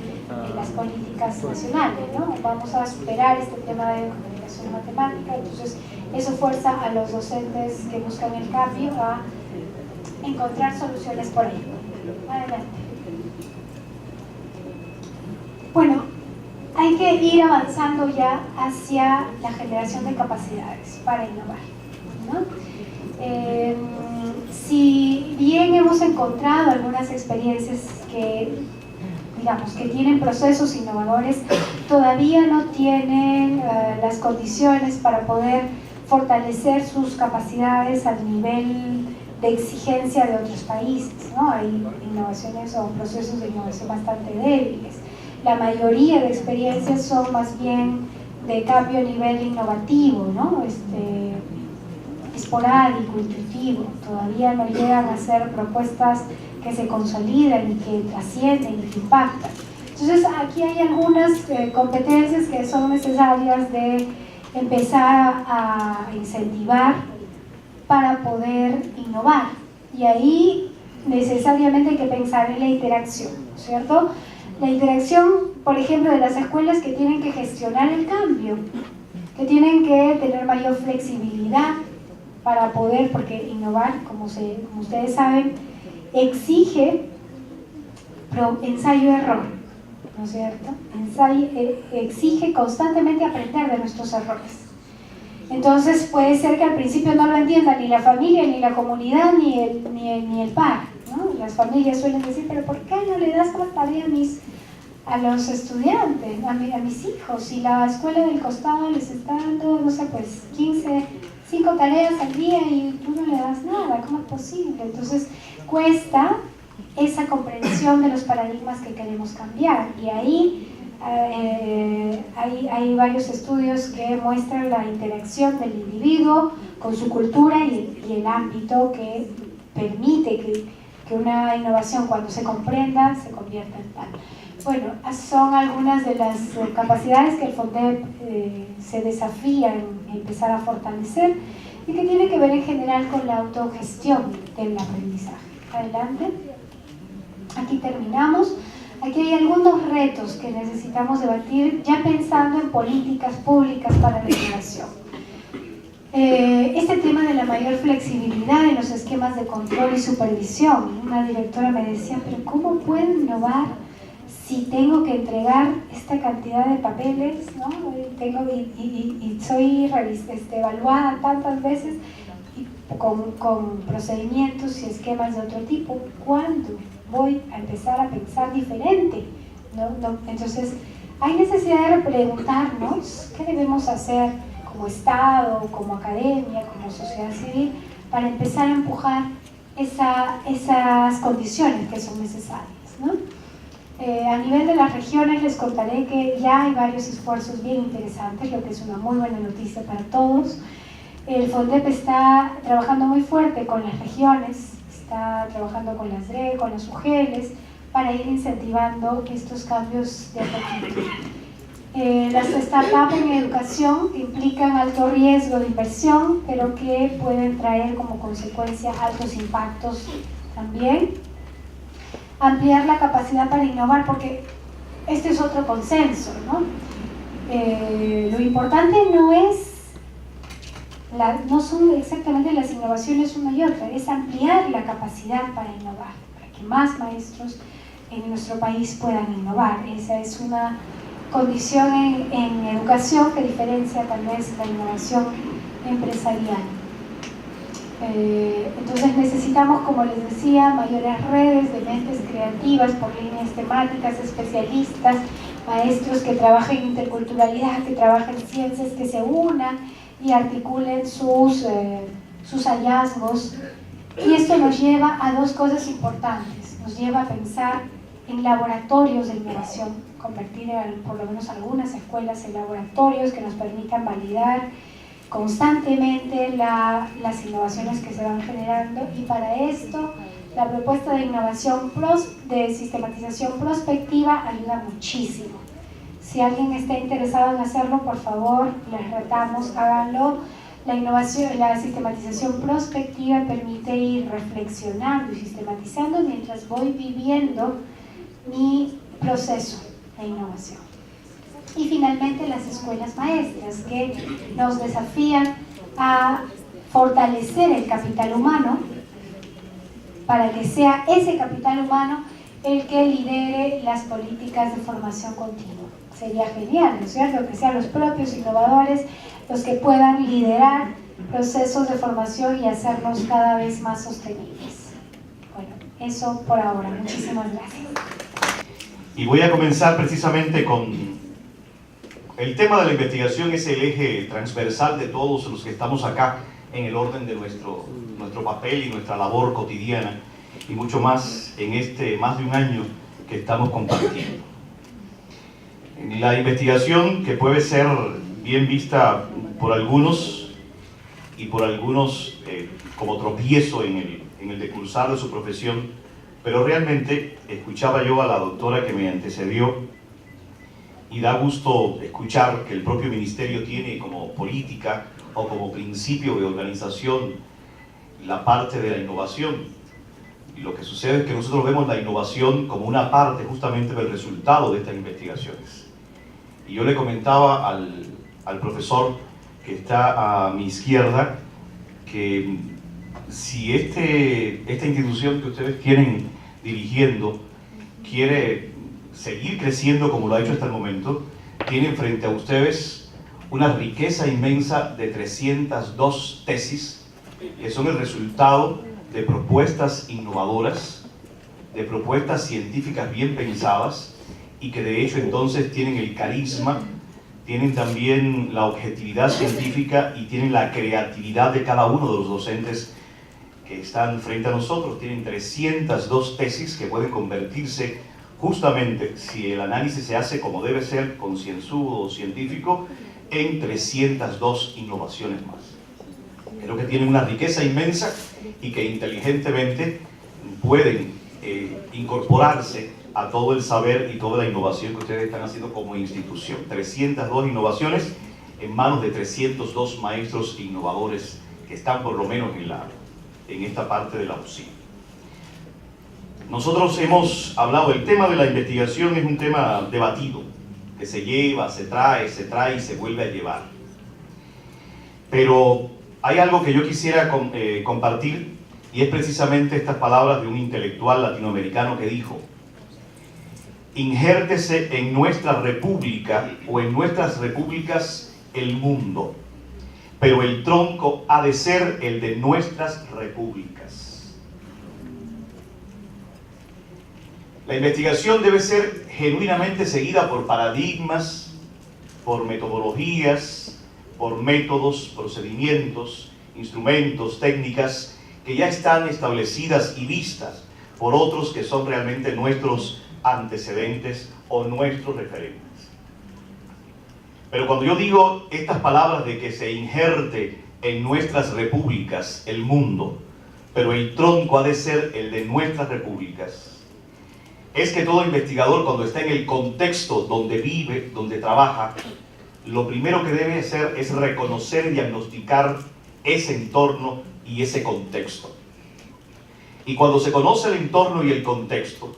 las políticas nacionales, ¿no? Vamos a superar este tema de comunicación matemática, entonces eso fuerza a los docentes que buscan el cambio a encontrar soluciones por ahí. Adelante. Bueno, hay que ir avanzando ya hacia la generación de capacidades para innovar, ¿no? Si bien hemos encontrado algunas experiencias que, digamos, que tienen procesos innovadores, todavía no tienen las condiciones para poder fortalecer sus capacidades al nivel de exigencia de otros países, ¿no? Hay innovaciones o procesos de innovación bastante débiles. La mayoría de experiencias son más bien de cambio a nivel innovativo, ¿no? Esporádico, intuitivo. Todavía no llegan a ser propuestas que se consolidan y que trascienden y que impactan. Entonces aquí hay algunas competencias que son necesarias de empezar a incentivar para poder innovar. Y ahí necesariamente hay que pensar en la interacción, ¿cierto? La interacción, por ejemplo, de las escuelas que tienen que gestionar el cambio, que tienen que tener mayor flexibilidad para poder, porque innovar, como ustedes saben, exige ensayo-error, ¿no es cierto? Exige constantemente aprender de nuestros errores. Entonces puede ser que al principio no lo entienda ni la familia, ni la comunidad, ni el par, ¿no? Las familias suelen decir, pero ¿por qué no le das más tarea a los estudiantes, a mis hijos? Si la escuela del costado les está dando, no sé, pues 5 tareas al día y tú no le das nada, ¿cómo es posible? Entonces cuesta esa comprensión de los paradigmas que queremos cambiar, y ahí hay varios estudios que muestran la interacción del individuo con su cultura y el ámbito que permite que una innovación, cuando se comprenda, se convierta en tal. Bueno, son algunas de las capacidades que el FONDEP se desafía en empezar a fortalecer y que tiene que ver en general con la autogestión del aprendizaje. Adelante. Aquí terminamos. Aquí hay algunos retos que necesitamos debatir ya pensando en políticas públicas para la innovación. Este tema de la mayor flexibilidad en los esquemas de control y supervisión. Una directora me decía, pero ¿cómo puedo innovar si tengo que entregar esta cantidad de papeles, ¿no? y soy evaluada tantas veces con procedimientos y esquemas de otro tipo? ¿Cuándo voy a empezar a pensar diferente? Entonces hay necesidad de preguntarnos qué debemos hacer como Estado, como academia, como sociedad civil, para empezar a empujar esas condiciones que son necesarias, ¿no? A nivel de las regiones les contaré que ya hay varios esfuerzos bien interesantes, lo que es una muy buena noticia para todos. El FONDEP está trabajando muy fuerte con las regiones, está trabajando con las DRE, con las UGELES, para ir incentivando estos cambios de a poquito. Las startups en educación implican alto riesgo de inversión, pero que pueden traer como consecuencia altos impactos también. Ampliar la capacidad para innovar, porque este es otro consenso, ¿no? Lo importante no son exactamente las innovaciones una y otra, es ampliar la capacidad para innovar, para que más maestros en nuestro país puedan innovar. Esa es una condición en educación que diferencia tal vez la innovación empresarial. Entonces necesitamos, como les decía, mayores redes de mentes creativas por líneas temáticas, especialistas, maestros que trabajen interculturalidad, que trabajen ciencias, que se unan y articulen sus hallazgos. Y esto nos lleva a dos cosas importantes. Nos lleva a pensar en laboratorios de innovación, convertir por lo menos algunas escuelas en laboratorios que nos permitan validar constantemente las innovaciones que se van generando, y para esto la propuesta de innovación de sistematización prospectiva ayuda muchísimo. Si alguien está interesado en hacerlo, por favor, les retamos, háganlo. La sistematización prospectiva permite ir reflexionando y sistematizando mientras voy viviendo mi proceso de innovación. Y finalmente las escuelas maestras, que nos desafían a fortalecer el capital humano para que sea ese capital humano el que lidere las políticas de formación continua. Sería genial, ¿no es cierto?, que sean los propios innovadores los que puedan liderar procesos de formación y hacerlos cada vez más sostenibles. Bueno, eso por ahora. Muchísimas gracias. Y voy a comenzar precisamente con el tema de la investigación. Es el eje transversal de todos los que estamos acá en el orden de nuestro papel y nuestra labor cotidiana, y mucho más en este más de un año que estamos compartiendo. La investigación, que puede ser bien vista por algunos y por algunos como tropiezo en el decursar de su profesión, pero realmente escuchaba yo a la doctora que me antecedió, y da gusto escuchar que el propio ministerio tiene como política o como principio de organización la parte de la innovación. Y lo que sucede es que nosotros vemos la innovación como una parte justamente del resultado de estas investigaciones. Y yo le comentaba al profesor que está a mi izquierda que si esta institución que ustedes quieren dirigiendo quiere seguir creciendo como lo ha hecho hasta el momento, tienen frente a ustedes una riqueza inmensa de 302 tesis que son el resultado de propuestas innovadoras, de propuestas científicas bien pensadas, y que de hecho entonces tienen el carisma, tienen también la objetividad científica y tienen la creatividad de cada uno de los docentes que están frente a nosotros. Tienen 302 tesis que pueden convertirse justamente, si el análisis se hace como debe ser, concienzudo, científico, en 302 innovaciones más. Creo que tienen una riqueza inmensa y que inteligentemente pueden incorporarse a todo el saber y toda la innovación que ustedes están haciendo como institución. 302 innovaciones en manos de 302 maestros innovadores que están por lo menos en esta parte de la UCI. Nosotros hemos hablado, el tema de la investigación es un tema debatido, que se lleva, se trae y se vuelve a llevar. Pero hay algo que yo quisiera compartir, y es precisamente estas palabras de un intelectual latinoamericano que dijo: injértese en nuestra república o en nuestras repúblicas el mundo, pero el tronco ha de ser el de nuestras repúblicas. La investigación debe ser genuinamente seguida por paradigmas, por metodologías, por métodos, procedimientos, instrumentos, técnicas que ya están establecidas y vistas por otros que son realmente nuestros antecedentes o nuestros referentes. Pero cuando yo digo estas palabras de que se injerte en nuestras repúblicas el mundo, pero el tronco ha de ser el de nuestras repúblicas, es que todo investigador, cuando está en el contexto donde vive, donde trabaja, lo primero que debe hacer es reconocer y diagnosticar ese entorno y ese contexto. Y cuando se conoce el entorno y el contexto,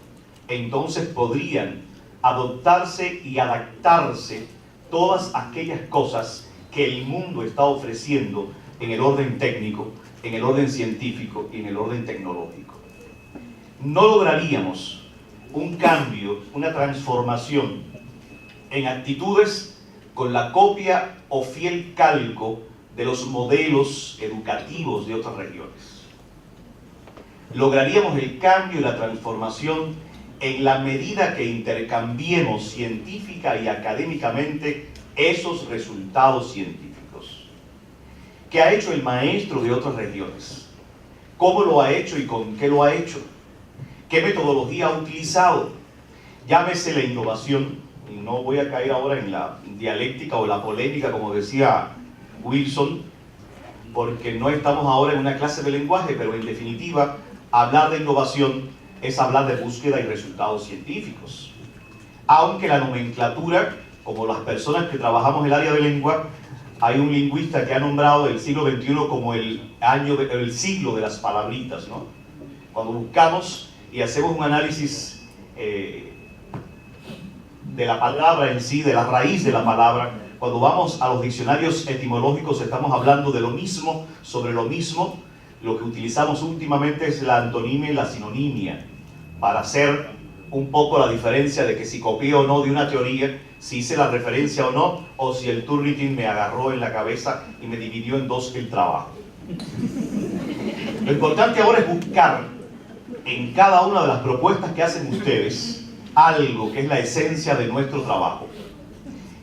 entonces podrían adoptarse y adaptarse todas aquellas cosas que el mundo está ofreciendo en el orden técnico, en el orden científico y en el orden tecnológico. No lograríamos un cambio, una transformación en actitudes con la copia o fiel calco de los modelos educativos de otras regiones. Lograríamos el cambio y la transformación en la medida que intercambiemos científica y académicamente esos resultados científicos. ¿Qué ha hecho el maestro de otras regiones? ¿Cómo lo ha hecho y con qué lo ha hecho? ¿Qué metodología ha utilizado? Llámese la innovación, y no voy a caer ahora en la dialéctica o la polémica, como decía Wilson, porque no estamos ahora en una clase de lenguaje, pero en definitiva, hablar de innovación es hablar de búsqueda y resultados científicos. Aunque la nomenclatura, como las personas que trabajamos en el área de lengua, hay un lingüista que ha nombrado el siglo XXI como el siglo de las palabritas, ¿no? Cuando buscamos y hacemos un análisis de la palabra en sí, de la raíz de la palabra, cuando vamos a los diccionarios etimológicos estamos hablando de lo mismo, sobre lo mismo. Lo que utilizamos últimamente es la antonimia y la sinonimia para hacer un poco la diferencia de que si copié o no de una teoría, si hice la referencia o no, o si el Turnitin me agarró en la cabeza y me dividió en dos el trabajo. Lo importante ahora es buscar en cada una de las propuestas que hacen ustedes algo que es la esencia de nuestro trabajo.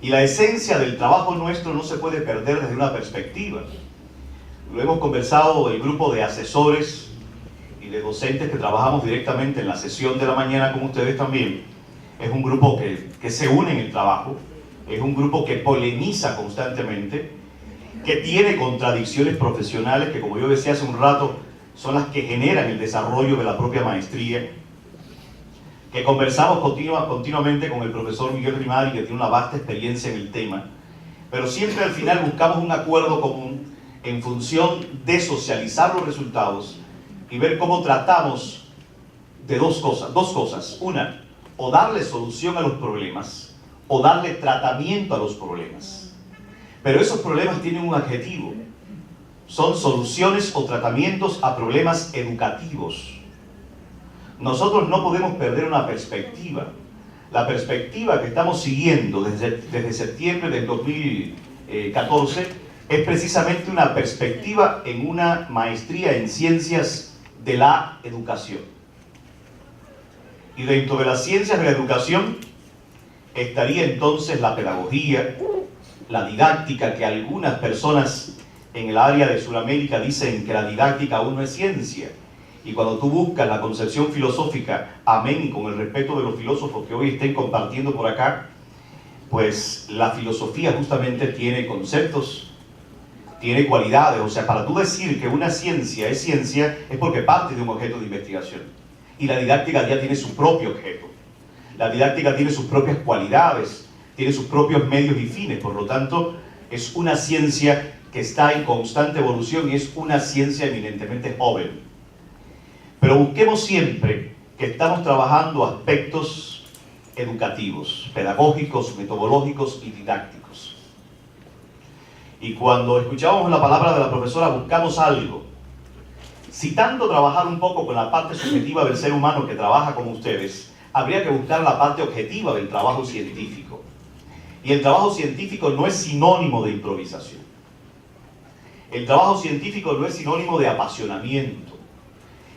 Y la esencia del trabajo nuestro no se puede perder desde una perspectiva. Lo hemos conversado el grupo de asesores y de docentes que trabajamos directamente en la sesión de la mañana con ustedes también. Es un grupo que se une en el trabajo, es un grupo que polemiza constantemente, que tiene contradicciones profesionales que, como yo decía hace un rato, son las que generan el desarrollo de la propia maestría, que conversamos continuamente con el profesor Miguel Rimari, que tiene una vasta experiencia en el tema, pero siempre al final buscamos un acuerdo común en función de socializar los resultados y ver cómo tratamos de dos cosas. Una, o darle solución a los problemas, o darle tratamiento a los problemas. Pero esos problemas tienen un adjetivo. Son soluciones o tratamientos a problemas educativos. Nosotros no podemos perder una perspectiva. La perspectiva que estamos siguiendo desde septiembre del 2014 es precisamente una perspectiva en una maestría en ciencias de la educación. Y dentro de las ciencias de la educación estaría entonces la pedagogía, la didáctica, que algunas personas en el área de Sudamérica dicen que la didáctica aún no es ciencia. Y cuando tú buscas la concepción filosófica, amén, y con el respeto de los filósofos que hoy estén compartiendo por acá, pues la filosofía justamente tiene conceptos, tiene cualidades. O sea, para tú decir que una ciencia es porque parte de un objeto de investigación. Y la didáctica ya tiene su propio objeto. La didáctica tiene sus propias cualidades, tiene sus propios medios y fines. Por lo tanto, es una ciencia que está en constante evolución y es una ciencia eminentemente joven. Pero busquemos siempre que estamos trabajando aspectos educativos, pedagógicos, metodológicos y didácticos. Y cuando escuchábamos la palabra de la profesora, buscamos algo. Si tanto trabajar un poco con la parte subjetiva del ser humano que trabaja con ustedes, habría que buscar la parte objetiva del trabajo científico. Y el trabajo científico no es sinónimo de improvisación. El trabajo científico no es sinónimo de apasionamiento.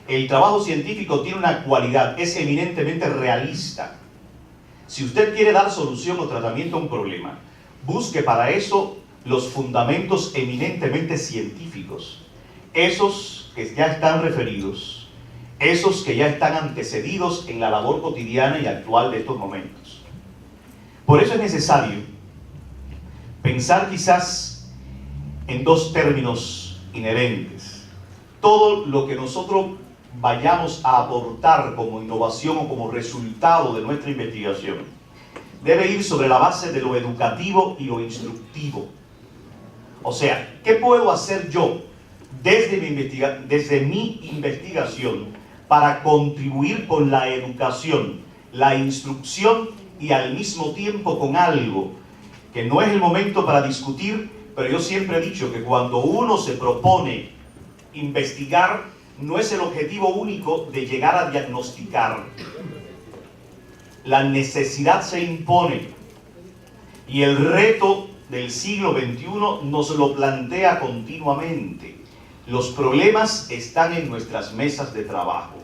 El trabajo científico tiene una cualidad, es eminentemente realista. Si usted quiere dar solución o tratamiento a un problema, busque para eso los fundamentos eminentemente científicos. Esos que ya están referidos, esos que ya están antecedidos en la labor cotidiana y actual de estos momentos. Por eso es necesario pensar quizás en dos términos inherentes. Todo lo que nosotros vayamos a aportar como innovación o como resultado de nuestra investigación debe ir sobre la base de lo educativo y lo instructivo. O sea, ¿qué puedo hacer yo desde mi investigación para contribuir con la educación, la instrucción y al mismo tiempo con algo que no es el momento para discutir, pero yo siempre he dicho que cuando uno se propone investigar, no es el objetivo único de llegar a diagnosticar. La necesidad se impone y el reto del siglo XXI nos lo plantea continuamente. Los problemas están en nuestras mesas de trabajo.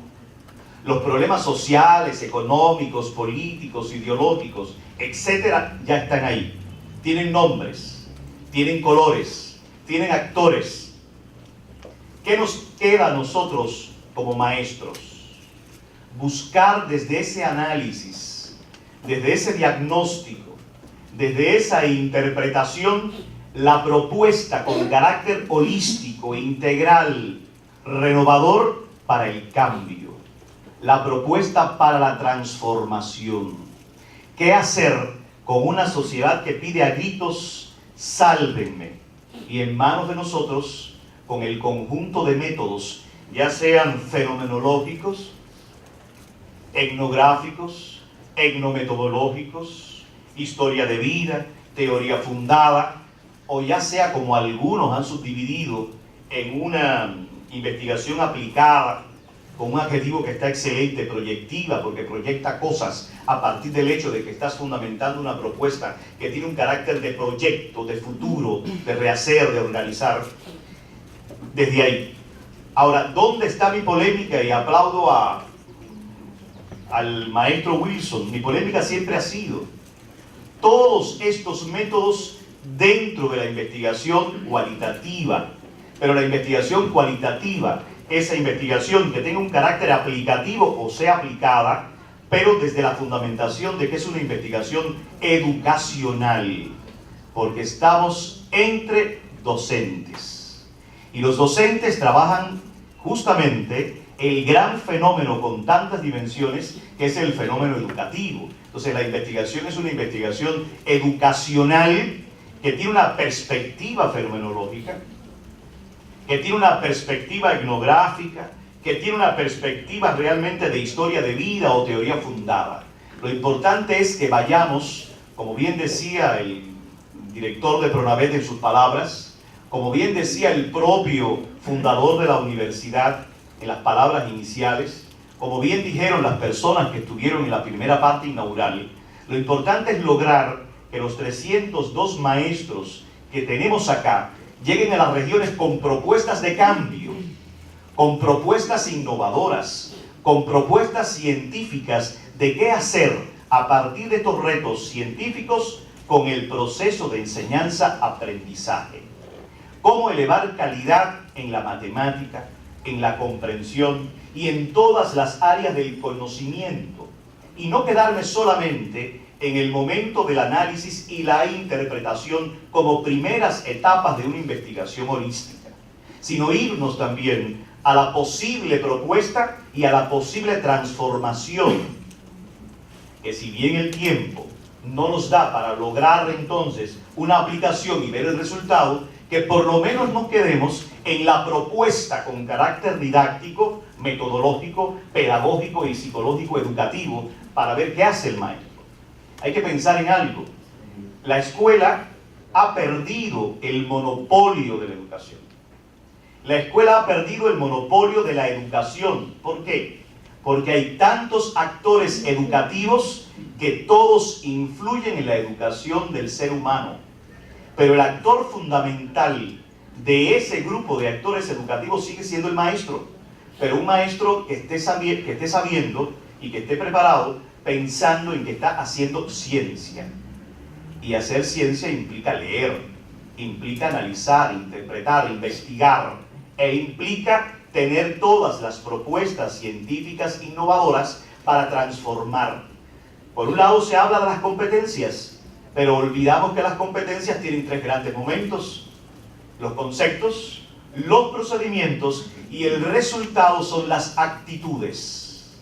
Los problemas sociales, económicos, políticos, ideológicos, etcétera, ya están ahí. Tienen nombres, tienen colores, tienen actores. ¿Qué nos queda a nosotros como maestros? Buscar desde ese análisis, desde ese diagnóstico, desde esa interpretación, la propuesta con carácter holístico, integral, renovador para el cambio, la propuesta para la transformación. ¿Qué hacer con una sociedad que pide a gritos, sálvenme? Y en manos de nosotros, con el conjunto de métodos, ya sean fenomenológicos, etnográficos, etnometodológicos, historia de vida, teoría fundada, o ya sea como algunos han subdividido en una investigación aplicada, con un adjetivo que está excelente, proyectiva, porque proyecta cosas a partir del hecho de que estás fundamentando una propuesta que tiene un carácter de proyecto, de futuro, de rehacer, de organizar, desde ahí. Ahora, ¿dónde está mi polémica? Y aplaudo al maestro Wilson. Mi polémica siempre ha sido todos estos métodos dentro de la investigación cualitativa, pero la investigación cualitativa, esa investigación que tenga un carácter aplicativo o sea aplicada, pero desde la fundamentación de que es una investigación educacional, porque estamos entre docentes. Y los docentes trabajan justamente el gran fenómeno con tantas dimensiones que es el fenómeno educativo. Entonces la investigación es una investigación educacional que tiene una perspectiva fenomenológica, que tiene una perspectiva etnográfica, que tiene una perspectiva realmente de historia de vida o teoría fundada. Lo importante es que vayamos, como bien decía el director de Pronavet en sus palabras, como bien decía el propio fundador de la universidad en las palabras iniciales, como bien dijeron las personas que estuvieron en la primera parte inaugural, lo importante es lograr que los 302 maestros que tenemos acá lleguen a las regiones con propuestas de cambio, con propuestas innovadoras, con propuestas científicas de qué hacer a partir de estos retos científicos con el proceso de enseñanza-aprendizaje. Cómo elevar calidad en la matemática, en la comprensión y en todas las áreas del conocimiento, y no quedarme solamente en el momento del análisis y la interpretación como primeras etapas de una investigación holística, sino irnos también a la posible propuesta y a la posible transformación, que si bien el tiempo no nos da para lograr entonces una aplicación y ver el resultado, que por lo menos nos quedemos en la propuesta con carácter didáctico, metodológico, pedagógico y psicológico educativo para ver qué hace el maestro. Hay que pensar en algo. La escuela ha perdido el monopolio de la educación. La escuela ha perdido el monopolio de la educación. ¿Por qué? Porque hay tantos actores educativos que todos influyen en la educación del ser humano. Pero el actor fundamental de ese grupo de actores educativos sigue siendo el maestro. Pero un maestro que esté sabiendo y que esté preparado pensando en que está haciendo ciencia. Y hacer ciencia implica leer, implica analizar, interpretar, investigar, e implica tener todas las propuestas científicas innovadoras para transformar. Por un lado se habla de las competencias, pero olvidamos que las competencias tienen tres grandes momentos: los conceptos, los procedimientos y el resultado son las actitudes.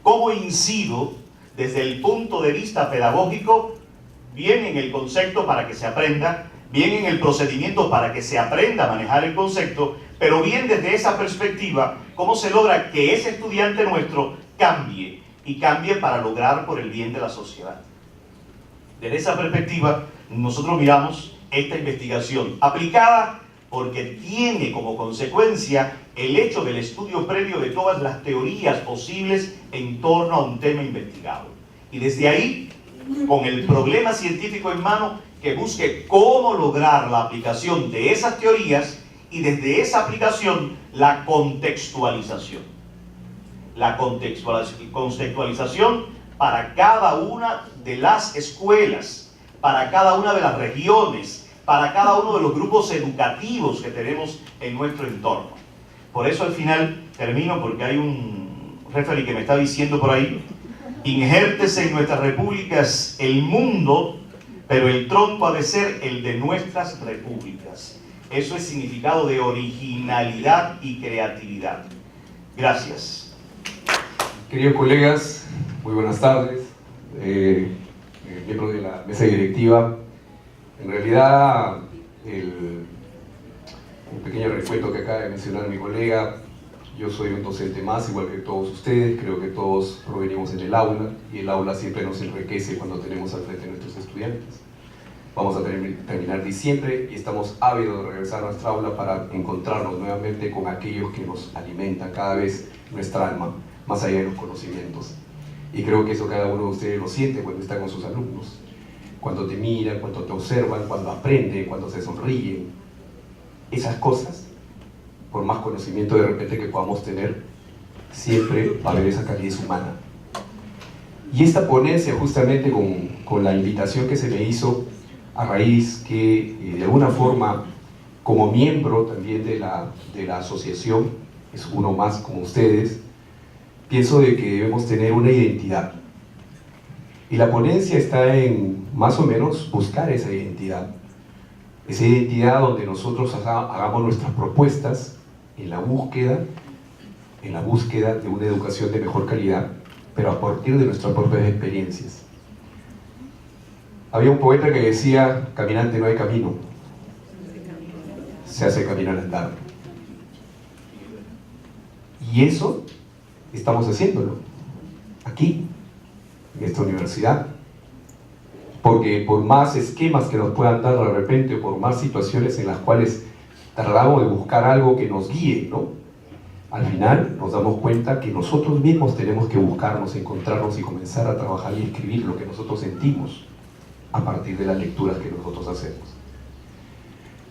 ¿Cómo incido desde el punto de vista pedagógico, bien en el concepto para que se aprenda, bien en el procedimiento para que se aprenda a manejar el concepto, pero bien desde esa perspectiva, cómo se logra que ese estudiante nuestro cambie, y cambie para lograr por el bien de la sociedad? Desde esa perspectiva, nosotros miramos esta investigación aplicada porque tiene como consecuencia el hecho del estudio previo de todas las teorías posibles en torno a un tema investigado. Y desde ahí, con el problema científico en mano, que busque cómo lograr la aplicación de esas teorías y desde esa aplicación la contextualización. La contextualización para cada una de las escuelas, para cada una de las regiones, para cada uno de los grupos educativos que tenemos en nuestro entorno. Por eso al final termino, porque hay un referee que me está diciendo por ahí: injértese en nuestras repúblicas el mundo, pero el tronco ha de ser el de nuestras repúblicas. Eso es significado de originalidad y creatividad. Gracias. Queridos colegas, muy buenas tardes. Miembros de la mesa directiva, en realidad un pequeño recuento que acaba de mencionar mi colega: yo soy un docente más, igual que todos ustedes. Creo que todos provenimos en el aula, y el aula siempre nos enriquece cuando tenemos al frente a nuestros estudiantes. Vamos a terminar diciembre y estamos ávidos de regresar a nuestra aula para encontrarnos nuevamente con aquellos que nos alimentan cada vez nuestra alma, más allá de los conocimientos. Y creo que eso cada uno de ustedes lo siente cuando está con sus alumnos, cuando te miran, cuando te observan, cuando aprenden, cuando se sonríen. Esas cosas, por más conocimiento de repente que podamos tener, siempre va a haber esa calidez humana. Y esta ponencia, justamente con la invitación que se me hizo, a raíz que de alguna forma, como miembro también de la asociación, es uno más como ustedes, pienso de que debemos tener una identidad. Y la ponencia está en, más o menos, buscar esa identidad. Esa identidad donde nosotros hagamos nuestras propuestas en la búsqueda de una educación de mejor calidad, pero a partir de nuestras propias experiencias. Había un poeta que decía: caminante no hay camino, se hace camino al andar. Y eso estamos haciéndolo aquí, en esta universidad, porque por más esquemas que nos puedan dar de repente, o por más situaciones en las cuales tratamos de buscar algo que nos guíe, ¿no?, al final nos damos cuenta que nosotros mismos tenemos que buscarnos, encontrarnos y comenzar a trabajar y escribir lo que nosotros sentimos a partir de las lecturas que nosotros hacemos.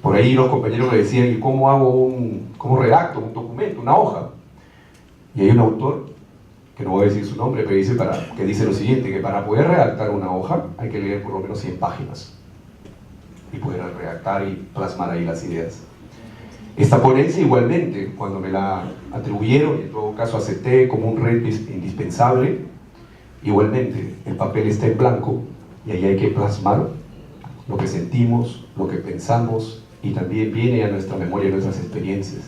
Por ahí los compañeros me decían: ¿y cómo redacto un documento, una hoja? Y hay un autor, que no voy a decir su nombre, pero que dice lo siguiente: que para poder redactar una hoja hay que leer por lo menos 100 páginas y poder redactar y plasmar ahí las ideas. Esta ponencia igualmente, cuando me la atribuyeron, y en todo caso acepté como un reto indispensable, igualmente el papel está en blanco y ahí hay que plasmar lo que sentimos, lo que pensamos, y también viene a nuestra memoria nuestras experiencias.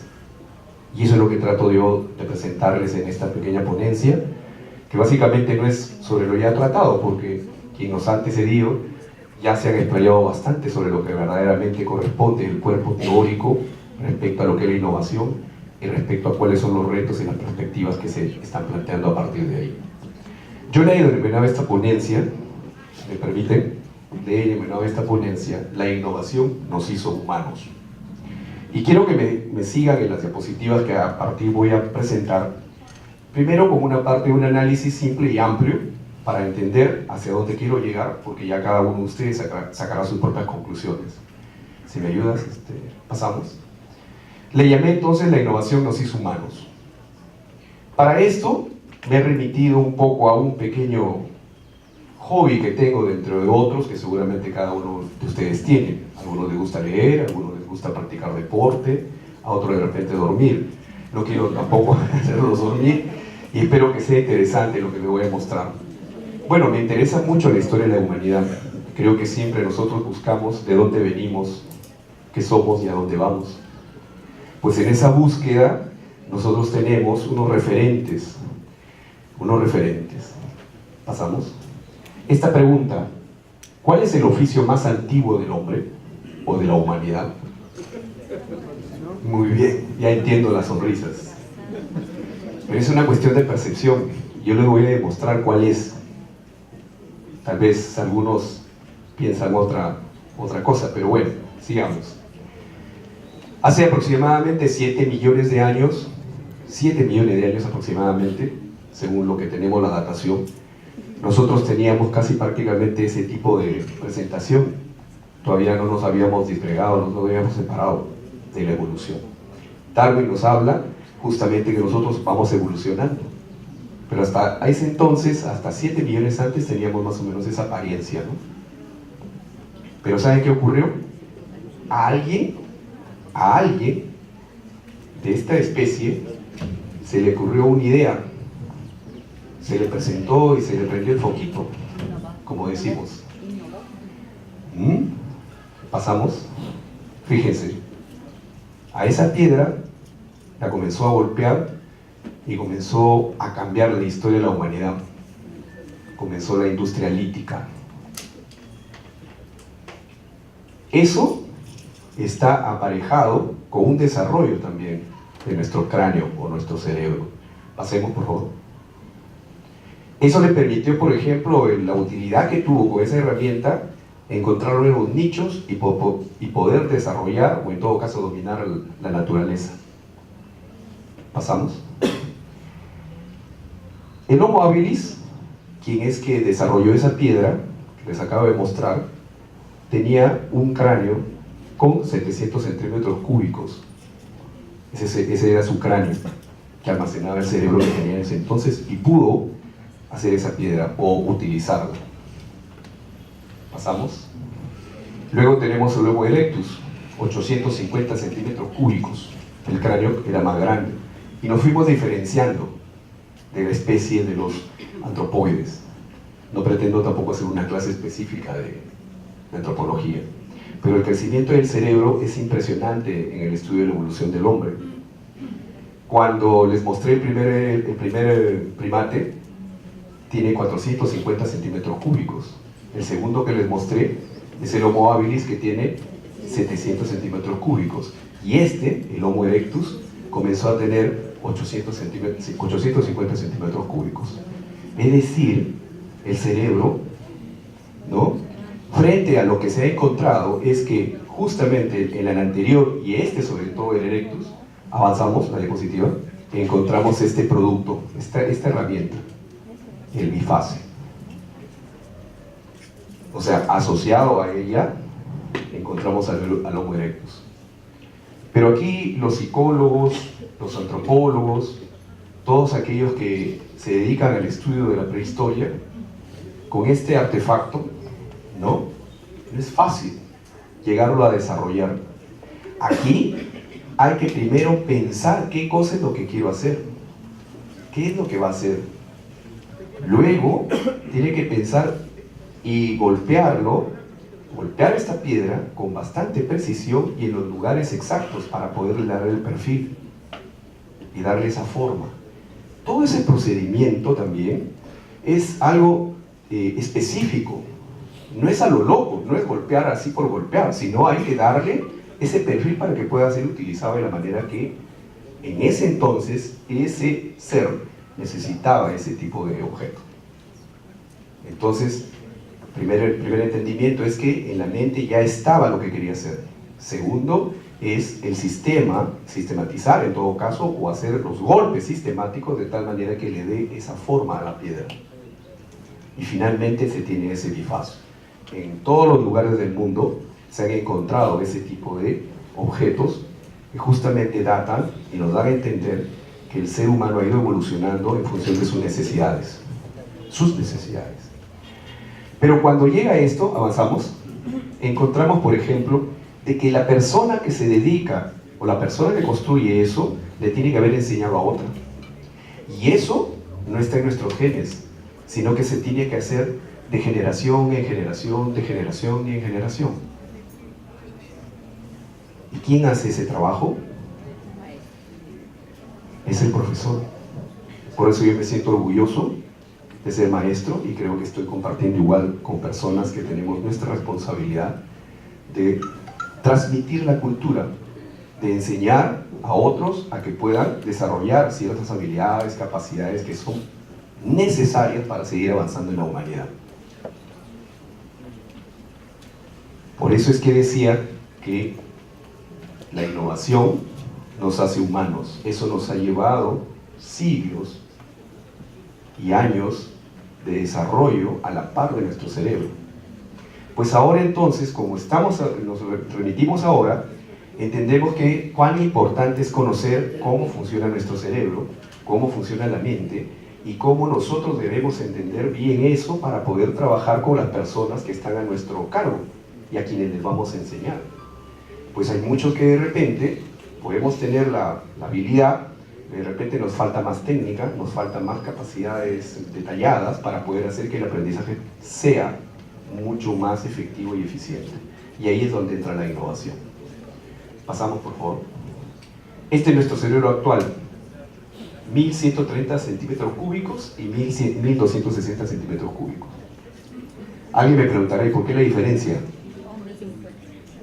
Y eso es lo que trato yo de presentarles en esta pequeña ponencia, que básicamente no es sobre lo ya tratado, porque quien nos ha antecedido ya se han explayado bastante sobre lo que verdaderamente corresponde el cuerpo teórico respecto a lo que es la innovación y respecto a cuáles son los retos y las perspectivas que se están planteando a partir de ahí. Yo le he denominado esta ponencia, ¿me permiten? Le he denominado esta ponencia: la innovación nos hizo humanos. Y quiero que me sigan en las diapositivas que a partir voy a presentar, primero como una parte de un análisis simple y amplio para entender hacia dónde quiero llegar, porque ya cada uno de ustedes sacará sus propias conclusiones. Si me ayudas, pasamos. Le llamé entonces: la innovación nos hizo humanos. Para esto me he remitido un poco a un pequeño hobby que tengo dentro de otros que seguramente cada uno de ustedes tiene. A algunos les gusta leer, a algunos les gusta practicar deporte, a otros de repente dormir. No quiero tampoco hacerlos dormir y espero que sea interesante lo que les voy a mostrar. Bueno, me interesa mucho la historia de la humanidad. Creo que siempre nosotros buscamos de dónde venimos, qué somos y a dónde vamos. Pues en esa búsqueda nosotros tenemos unos referentes. ¿Pasamos? Esta pregunta, ¿cuál es el oficio más antiguo del hombre o de la humanidad? Muy bien, ya entiendo las sonrisas. Pero es una cuestión de percepción. Yo les voy a demostrar cuál es. Tal vez algunos piensan otra cosa, pero bueno, sigamos. Hace aproximadamente 7 millones de años aproximadamente, según lo que tenemos la datación, nosotros teníamos casi prácticamente ese tipo de presentación. Todavía no nos habíamos disgregado, no nos habíamos separado de la evolución. Darwin nos habla justamente que nosotros vamos evolucionando. Pero hasta ese entonces, hasta 7 millones antes, teníamos más o menos esa apariencia, ¿no? Pero ¿saben qué ocurrió? A alguien de esta especie se le ocurrió una idea, se le presentó y se le prendió el foquito, como decimos. Pasamos, fíjense, a esa piedra la comenzó a golpear y comenzó a cambiar la historia de la humanidad. Comenzó la industria lítica. Eso está aparejado con un desarrollo también de nuestro cráneo o nuestro cerebro. Pasemos, por favor. Eso le permitió, por ejemplo, la utilidad que tuvo con esa herramienta, encontrar nuevos nichos y poder desarrollar, o en todo caso dominar la naturaleza. Pasamos. El Homo habilis, quien es que desarrolló esa piedra, que les acabo de mostrar, tenía un cráneo con 700 centímetros cúbicos. Ese era su cráneo, que almacenaba el cerebro que tenía en ese entonces, y pudo hacer esa piedra o utilizarla. Pasamos. Luego tenemos el Homo erectus, 850 centímetros cúbicos. El cráneo era más grande. Y nos fuimos diferenciando de la especie de los antropoides. No pretendo tampoco hacer una clase específica de antropología, pero el crecimiento del cerebro es impresionante en el estudio de la evolución del hombre. Cuando les mostré el primer primate, tiene 450 centímetros cúbicos. El segundo que les mostré es el Homo habilis, que tiene 700 centímetros cúbicos. Y el Homo erectus, comenzó a tener 850 centímetros cúbicos. Es decir, el cerebro, ¿no?, frente a lo que se ha encontrado, es que justamente en el anterior, y sobre todo el erectus, avanzamos, la diapositiva, encontramos este producto, esta herramienta, el bifase. O sea, asociado a ella, encontramos al Homo erectus. Pero aquí los psicólogos, los antropólogos, todos aquellos que se dedican al estudio de la prehistoria, con este artefacto, no es fácil llegarlo a desarrollar. Aquí hay que primero pensar qué cosa es lo que quiero hacer, qué es lo que va a hacer. Luego tiene que pensar y golpear esta piedra con bastante precisión y en los lugares exactos para poderle dar el perfil y darle esa forma. Todo ese procedimiento también es algo específico. No es a lo loco, no es golpear así por golpear, sino hay que darle ese perfil para que pueda ser utilizado de la manera que en ese entonces ese ser necesitaba ese tipo de objeto. Entonces, el primer entendimiento es que en la mente ya estaba lo que quería hacer. Segundo, es el sistematizar en todo caso, o hacer los golpes sistemáticos de tal manera que le dé esa forma a la piedra. Y finalmente se tiene ese bifazo. En todos los lugares del mundo se han encontrado ese tipo de objetos que justamente datan y nos dan a entender que el ser humano ha ido evolucionando en función de sus necesidades. Pero cuando llega esto, avanzamos, encontramos, por ejemplo, de que la persona que se dedica o la persona que construye eso le tiene que haber enseñado a otra. Y eso no está en nuestros genes, sino que se tiene que hacer de generación en generación, de generación en generación. ¿Y quién hace ese trabajo? es el profesor. Por eso yo me siento orgulloso de ser maestro y creo que estoy compartiendo igual con personas que tenemos nuestra responsabilidad de transmitir la cultura, de enseñar a otros a que puedan desarrollar ciertas habilidades, capacidades que son necesarias para seguir avanzando en la humanidad. Por eso es que decía que la innovación nos hace humanos. Eso nos ha llevado siglos y años de desarrollo a la par de nuestro cerebro. Pues ahora entonces, como nos remitimos ahora, entendemos que cuán importante es conocer cómo funciona nuestro cerebro, cómo funciona la mente y cómo nosotros debemos entender bien eso para poder trabajar con las personas que están a nuestro cargo y a quienes les vamos a enseñar. Pues hay muchos que de repente podemos tener la habilidad, de repente nos falta más técnica, nos faltan más capacidades detalladas para poder hacer que el aprendizaje sea mucho más efectivo y eficiente. Y ahí es donde entra la innovación. Pasamos, por favor. Este es nuestro cerebro actual. 1130 centímetros cúbicos y 1260 centímetros cúbicos. Alguien me preguntará, ¿y por qué la diferencia?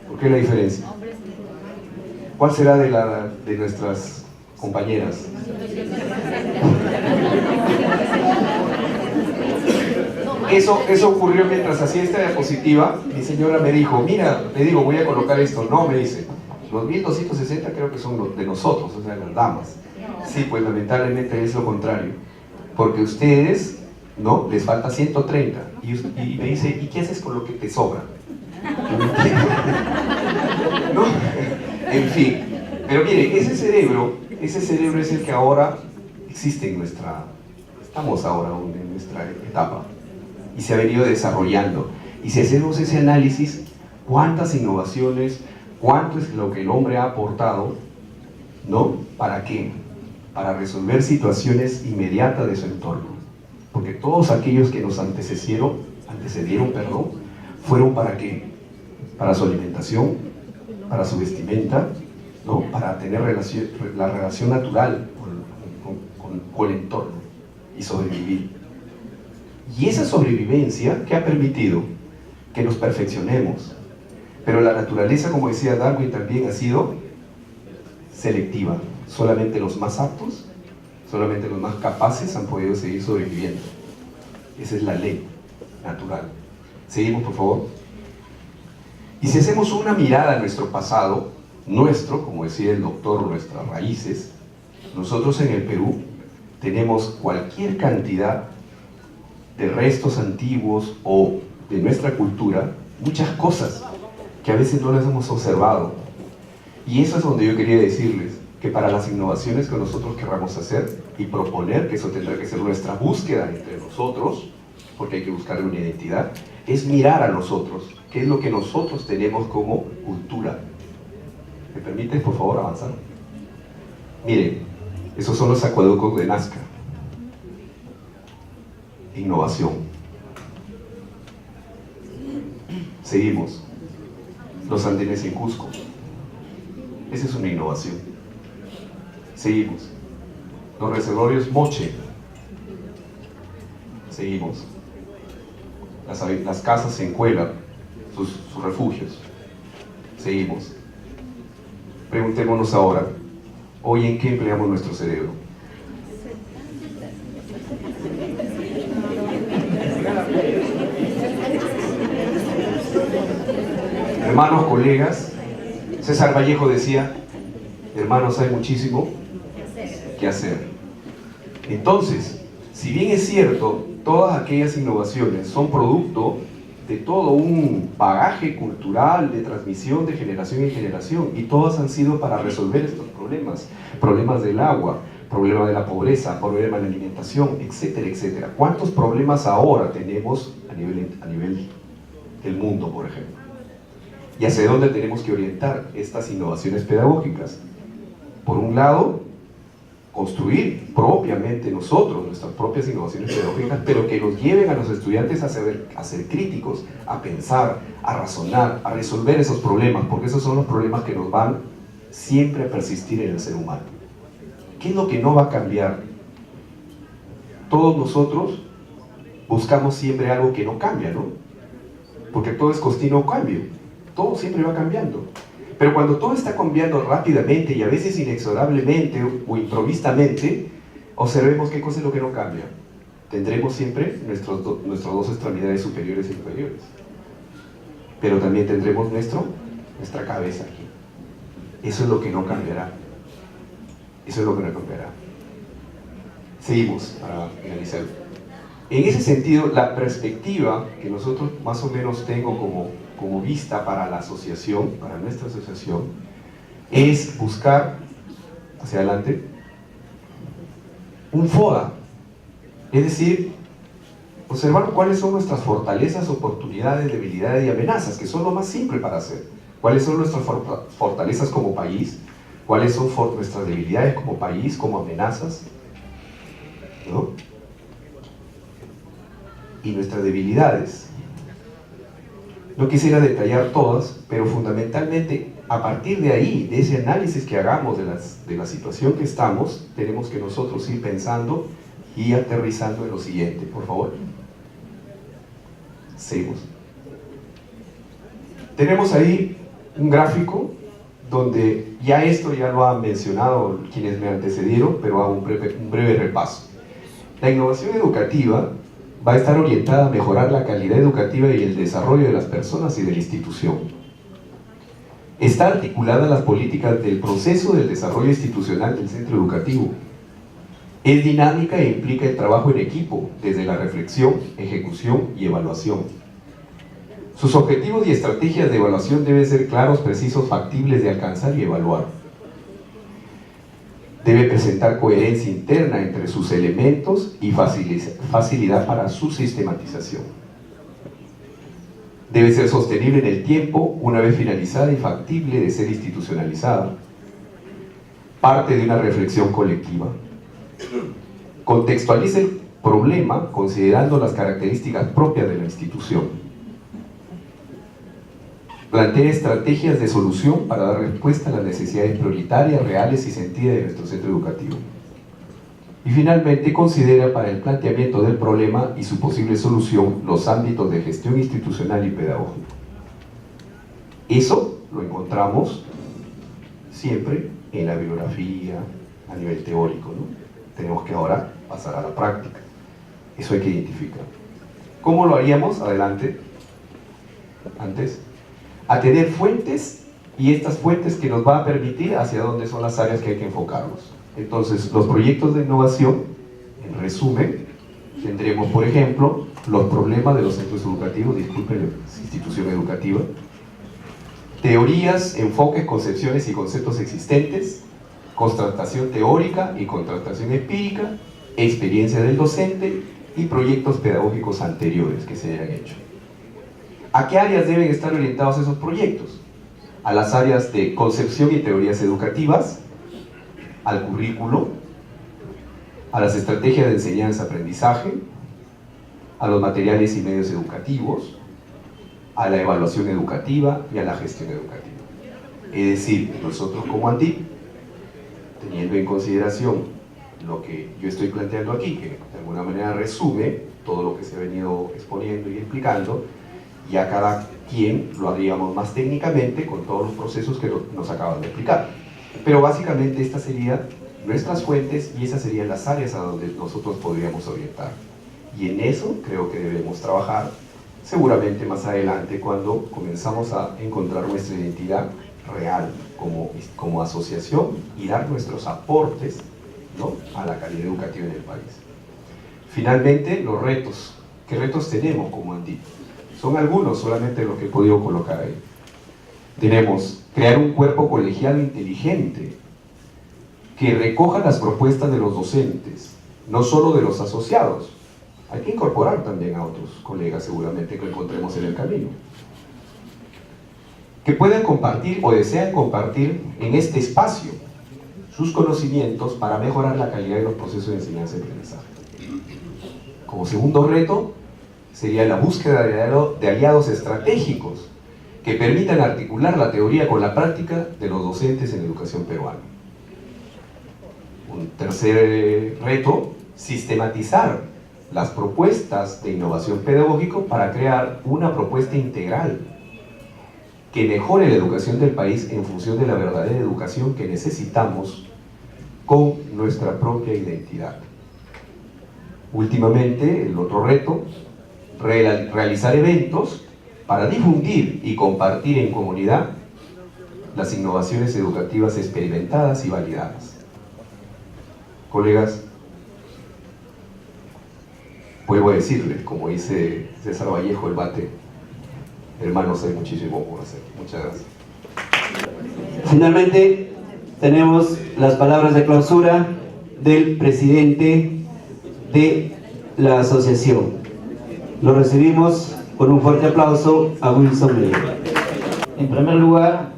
¿Por qué la diferencia? ¿Cuál será de nuestras compañeras? Eso ocurrió mientras hacía esta diapositiva. Mi señora me dijo, mira, le digo, voy a colocar esto. No, me dice, los 1260 creo que son los de nosotros, o sea, las damas. Sí, pues lamentablemente es lo contrario. Porque ustedes, ¿no? Les falta 130. Y me dice, ¿y qué haces con lo que te sobra? ¿No? En fin. Pero mire, ese cerebro es el que ahora existe en estamos ahora en nuestra etapa. Y se ha venido desarrollando. Y si hacemos ese análisis, ¿cuántas innovaciones, cuánto es lo que el hombre ha aportado, ¿no? ¿Para qué? Para resolver situaciones inmediatas de su entorno. Porque todos aquellos que nos antecedieron, fueron ¿para qué? Para su alimentación, para su vestimenta, ¿no? Para tener la relación natural con el entorno y sobrevivir. Y esa sobrevivencia que ha permitido que nos perfeccionemos. Pero la naturaleza, como decía Darwin, también ha sido selectiva. Solamente los más aptos, solamente los más capaces han podido seguir sobreviviendo. Esa es la ley natural. Seguimos, por favor. Y si hacemos una mirada a nuestro pasado, como decía el doctor, nuestras raíces, nosotros en el Perú tenemos cualquier cantidad de restos antiguos o de nuestra cultura, muchas cosas que a veces no las hemos observado. Y eso es donde yo quería decirles que para las innovaciones que nosotros querramos hacer y proponer, que eso tendrá que ser nuestra búsqueda entre nosotros, porque hay que buscar una identidad, es mirar a nosotros, qué es lo que nosotros tenemos como cultura. ¿Me permites, por favor, avanzar? Miren, esos son los acueductos de Nazca. Innovación. Seguimos. Los andenes en Cusco. Esa es una innovación. Seguimos. Los reservorios Moche. Seguimos. Las casas en Cuela, sus refugios. Seguimos. Preguntémonos ahora, ¿hoy en qué empleamos nuestro cerebro? Hermanos, colegas, César Vallejo decía, hermanos, hay muchísimo que hacer. Entonces, si bien es cierto, todas aquellas innovaciones son producto de todo un bagaje cultural de transmisión de generación en generación, y todas han sido para resolver estos problemas del agua, problema de la pobreza, problema de la alimentación, etcétera, etcétera. ¿Cuántos problemas ahora tenemos a nivel del mundo, por ejemplo? ¿Y hacia dónde tenemos que orientar estas innovaciones pedagógicas? Por un lado, construir propiamente nosotros nuestras propias innovaciones pedagógicas, pero que nos lleven a los estudiantes a ser críticos, a pensar, a razonar, a resolver esos problemas, porque esos son los problemas que nos van siempre a persistir en el ser humano. ¿qué es lo que no va a cambiar? Todos nosotros buscamos siempre algo que no cambia, ¿no? Porque todo es continuo cambio, todo siempre va cambiando. Pero cuando todo está cambiando rápidamente y a veces inexorablemente o improvisamente, observemos qué cosa es lo que no cambia. Tendremos siempre nuestras dos extremidades superiores e inferiores. Pero también tendremos nuestra cabeza aquí. Eso es lo que no cambiará. Eso es lo que no cambiará. Seguimos para finalizar. En ese sentido, la perspectiva que nosotros más o menos tengo como vista para la asociación, para nuestra asociación, es buscar, hacia adelante, un FODA. Es decir, observar cuáles son nuestras fortalezas, oportunidades, debilidades y amenazas, que son lo más simple para hacer. Cuáles son nuestras fortalezas como país, cuáles son nuestras debilidades como país, como amenazas, ¿no? Y nuestras debilidades. No quisiera detallar todas, pero fundamentalmente a partir de ahí, de ese análisis que hagamos de la situación que estamos, tenemos que nosotros ir pensando y aterrizando en lo siguiente, por favor. Seguimos. Tenemos ahí un gráfico donde esto ya lo han mencionado quienes me antecedieron, pero hago un breve repaso. La innovación educativa va a estar orientada a mejorar la calidad educativa y el desarrollo de las personas y de la institución. Está articulada en las políticas del proceso del desarrollo institucional del centro educativo. Es dinámica e implica el trabajo en equipo, desde la reflexión, ejecución y evaluación. Sus objetivos y estrategias de evaluación deben ser claros, precisos, factibles de alcanzar y evaluar. Debe presentar coherencia interna entre sus elementos y facilidad para su sistematización. Debe ser sostenible en el tiempo, una vez finalizada y factible de ser institucionalizada. Parte de una reflexión colectiva. Contextualiza el problema considerando las características propias de la institución. Plantea estrategias de solución para dar respuesta a las necesidades prioritarias, reales y sentidas de nuestro centro educativo. Y finalmente considera para el planteamiento del problema y su posible solución los ámbitos de gestión institucional y pedagógico. Eso lo encontramos siempre en la bibliografía a nivel teórico, ¿no? Tenemos que ahora pasar a la práctica. Eso hay que identificar. ¿Cómo lo haríamos? Adelante. Antes. A tener fuentes, y estas fuentes que nos va a permitir hacia dónde son las áreas que hay que enfocarlos. Entonces, los proyectos de innovación, en resumen, tendremos, por ejemplo, los problemas de los centros educativos, disculpen, institución educativa, teorías, enfoques, concepciones y conceptos existentes, contrastación teórica y contrastación empírica, experiencia del docente y proyectos pedagógicos anteriores que se hayan hecho. ¿A qué áreas deben estar orientados esos proyectos? A las áreas de concepción y teorías educativas, al currículo, a las estrategias de enseñanza-aprendizaje, a los materiales y medios educativos, a la evaluación educativa y a la gestión educativa. Es decir, nosotros como ANDIP, teniendo en consideración lo que yo estoy planteando aquí, que de alguna manera resume todo lo que se ha venido exponiendo y explicando, ya cada quien lo haríamos más técnicamente con todos los procesos que nos acaban de explicar. Pero básicamente estas serían nuestras fuentes y esas serían las áreas a donde nosotros podríamos orientar. Y en eso creo que debemos trabajar seguramente más adelante cuando comenzamos a encontrar nuestra identidad real como asociación y dar nuestros aportes, ¿no?, a la calidad educativa en el país. Finalmente, los retos. ¿Qué retos tenemos como ANDIP? Son algunos solamente los que he podido colocar ahí. Tenemos crear un cuerpo colegiado inteligente que recoja las propuestas de los docentes, no solo de los asociados. Hay que incorporar también a otros colegas seguramente que encontremos en el camino, que puedan compartir o desean compartir en este espacio sus conocimientos para mejorar la calidad de los procesos de enseñanza y aprendizaje. Como segundo reto, sería la búsqueda de aliados estratégicos que permitan articular la teoría con la práctica de los docentes en educación peruana. Un tercer reto, sistematizar las propuestas de innovación pedagógica para crear una propuesta integral que mejore la educación del país en función de la verdadera educación que necesitamos con nuestra propia identidad. Últimamente, el otro reto, realizar eventos para difundir y compartir en comunidad las innovaciones educativas experimentadas y validadas. Colegas, vuelvo a decirles, como dice César Vallejo, el bate, hermanos, hay muchísimo por hacer. Muchas gracias. Finalmente, tenemos las palabras de clausura del presidente de la asociación. Lo recibimos con un fuerte aplauso a Wilson Leyer. En primer lugar,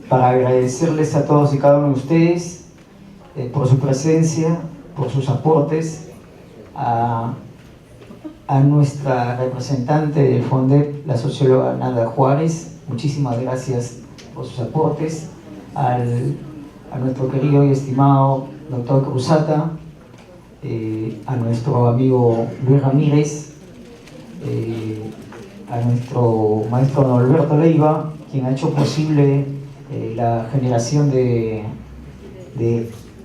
para agradecerles a todos y cada uno de ustedes por su presencia, por sus aportes, a nuestra representante del FONDEP, la socióloga Nada Juárez, muchísimas gracias por sus aportes, a nuestro querido y estimado doctor Cruzata, a nuestro amigo Luis Ramírez, a nuestro maestro don Alberto Leiva, quien ha hecho posible la generación de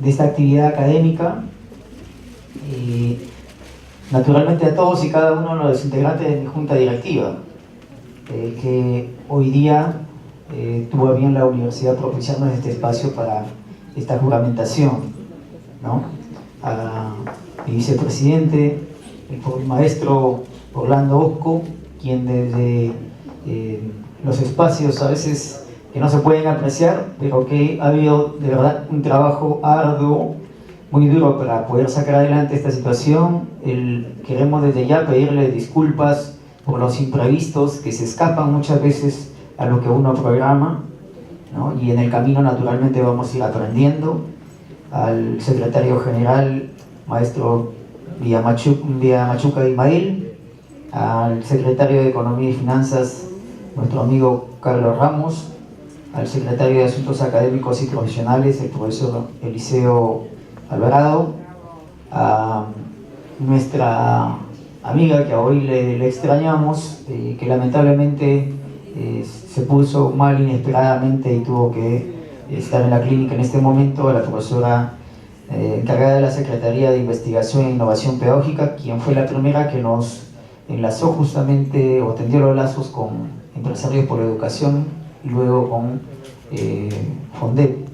esta actividad académica, y naturalmente a todos y cada uno de los integrantes de mi junta directiva, que hoy día tuvo a bien la universidad propiciarnos este espacio para esta juramentación, ¿no? A mi vicepresidente, el maestro Orlando Osco, quien desde los espacios a veces que no se pueden apreciar, pero que ha habido de verdad un trabajo arduo, muy duro para poder sacar adelante esta situación. Queremos desde ya pedirle disculpas por los imprevistos que se escapan muchas veces a lo que uno programa, ¿no? Y en el camino naturalmente vamos a ir aprendiendo. Al secretario general, maestro Villamachuca Imael, al secretario de Economía y Finanzas, nuestro amigo Carlos Ramos, al secretario de Asuntos Académicos y Profesionales, el profesor Eliseo Alvarado, a nuestra amiga que hoy le extrañamos, que lamentablemente se puso mal inesperadamente y tuvo que estar en la clínica en este momento, la profesora encargada de la Secretaría de Investigación e Innovación Pedagógica, quien fue la primera que nos enlazó justamente o tendió los lazos con Empresarios por la Educación y luego con FONDEP.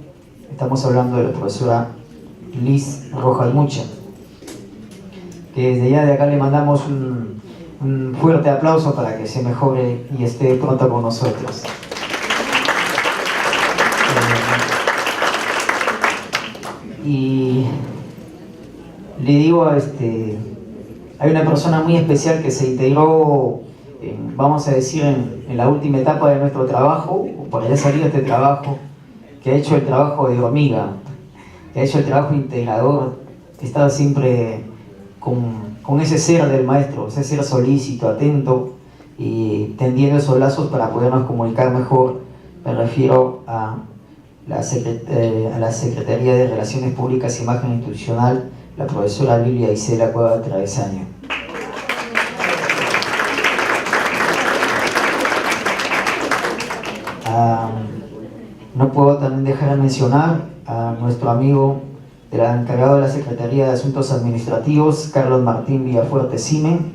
Estamos hablando de la profesora Liz Rojas Mucha, que desde ya de acá le mandamos un fuerte aplauso para que se mejore y esté pronto con nosotros. Y le digo hay una persona muy especial que se integró, vamos a decir, en la última etapa de nuestro trabajo, o por allá salido este trabajo, que ha hecho el trabajo de hormiga, que ha hecho el trabajo integrador, que estaba siempre con ese ser del maestro, ese ser solícito, atento y tendiendo esos lazos para podernos comunicar mejor. Me refiero a la Secretaría de Relaciones Públicas e Imagen Institucional, la profesora Lilia Isela Cueva Travesaño. No puedo también dejar de mencionar a nuestro amigo encargado de la Secretaría de Asuntos Administrativos, Carlos Martín Villafuerte Simen,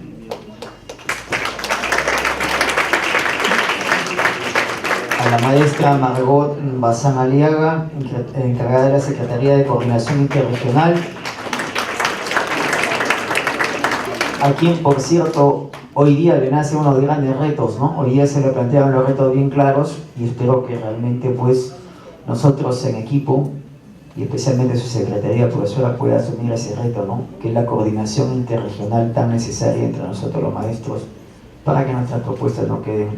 a la maestra Margot Bazán Aliaga, encargada de la Secretaría de Coordinación Interregional, a quien, por cierto, hoy día le nace unos grandes retos, ¿no? Hoy día se le plantean los retos bien claros y espero que realmente pues nosotros en equipo y especialmente su secretaría profesora pueda asumir ese reto, ¿no? Que es la coordinación interregional tan necesaria entre nosotros los maestros para que nuestras propuestas no queden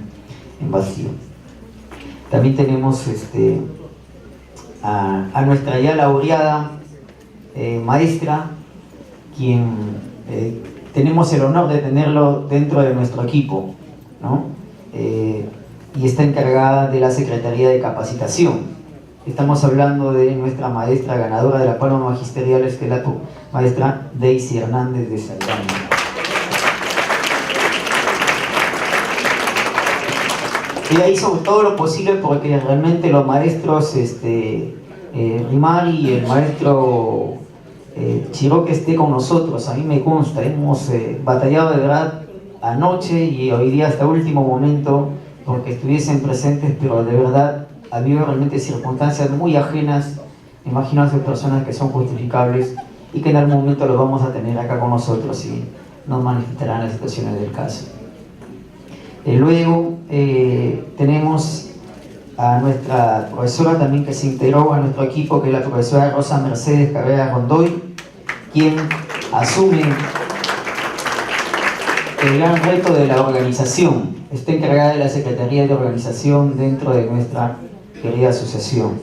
en vacío. También tenemos a nuestra ya laureada maestra, quien tenemos el honor de tenerlo dentro de nuestro equipo, ¿no? Y está encargada de la Secretaría de Capacitación. Estamos hablando de nuestra maestra ganadora de la Palma Magisterial Esquelato, maestra Daisy Hernández de Saldaña. Ella hizo todo lo posible porque realmente los maestros Rimari y el maestro Chiroque esté con nosotros. A mí me consta, hemos batallado de verdad anoche y hoy día hasta último momento porque estuviesen presentes, pero de verdad ha habido realmente circunstancias muy ajenas, imagino a esas personas que son justificables y que en algún momento los vamos a tener acá con nosotros y nos manifestarán las situaciones del caso. Luego tenemos a nuestra profesora también que se integró a nuestro equipo, que es la profesora Rosa Mercedes Cabrera Rondoy, quien asume el gran reto de la organización. Está encargada de la Secretaría de Organización dentro de nuestra querida asociación.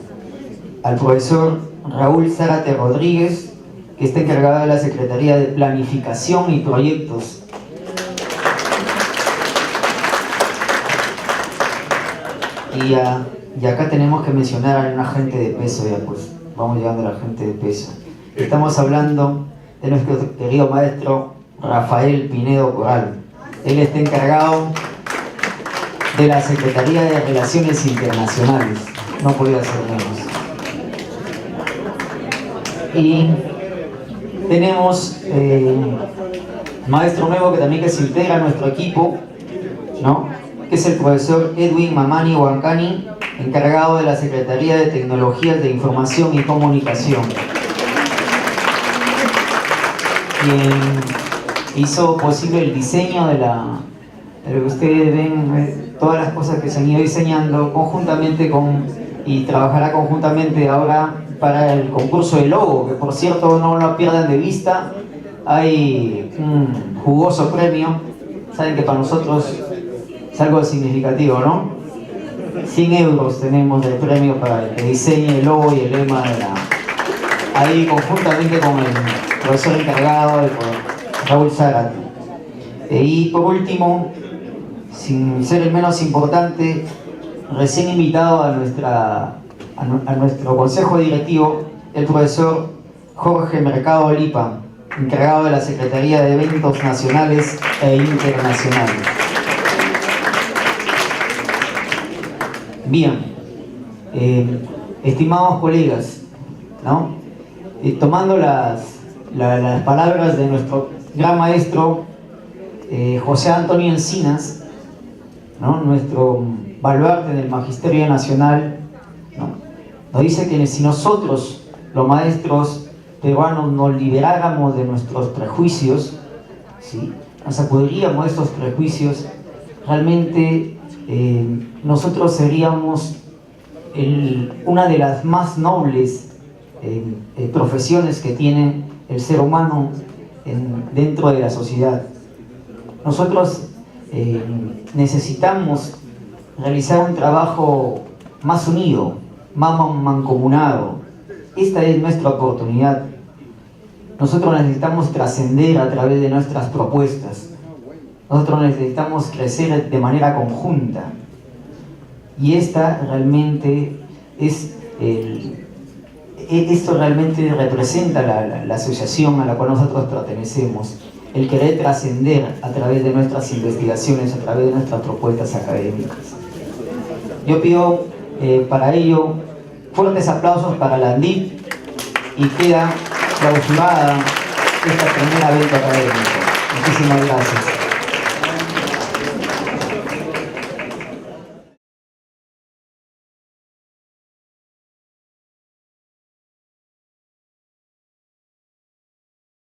Al profesor Raúl Zárate Rodríguez, que está encargado de la Secretaría de Planificación y Proyectos. Y acá tenemos que mencionar a un agente de peso, ya pues vamos llegando al agente de peso. Estamos hablando de nuestro querido maestro Rafael Pinedo Corral. Él está encargado de la Secretaría de Relaciones Internacionales, no podía ser menos. Y tenemos maestro nuevo que también se integra a nuestro equipo, ¿no? Que es el profesor Edwin Mamani Huancani, encargado de la Secretaría de Tecnologías de Información y Comunicación, quien hizo posible el diseño de lo que ustedes ven, todas las cosas que se han ido diseñando conjuntamente y trabajará conjuntamente ahora para el concurso de logo, que por cierto no lo pierdan de vista. Hay un jugoso premio, saben que para nosotros es algo significativo, ¿no? 100 euros tenemos de premio para el que diseñe el logo y el lema ahí conjuntamente con el profesor encargado, el Raúl Zárate. Y por último, sin ser el menos importante, recién invitado a nuestro consejo directivo, el profesor Jorge Mercado Lipa, encargado de la Secretaría de Eventos Nacionales e Internacionales. Bien, estimados colegas, ¿no? Tomando las palabras de nuestro gran maestro José Antonio Encinas, ¿no? Nuestro baluarte del Magisterio Nacional, ¿no? Nos dice que si nosotros, los maestros peruanos, nos liberáramos de nuestros prejuicios, ¿sí? Nos sacudiríamos de estos prejuicios, realmente nosotros seríamos una de las más nobles profesiones que tiene el ser humano dentro de la sociedad. Nosotros necesitamos realizar un trabajo más unido, más mancomunado. Esta es nuestra oportunidad. Nosotros necesitamos trascender a través de nuestras propuestas. Nosotros necesitamos crecer de manera conjunta. Y esta realmente esto realmente representa la asociación a la cual nosotros pertenecemos. El querer trascender a través de nuestras investigaciones, a través de nuestras propuestas académicas. Yo pido para ello fuertes aplausos para la ANDIP y queda clausurada esta primera evento académico. Muchísimas gracias.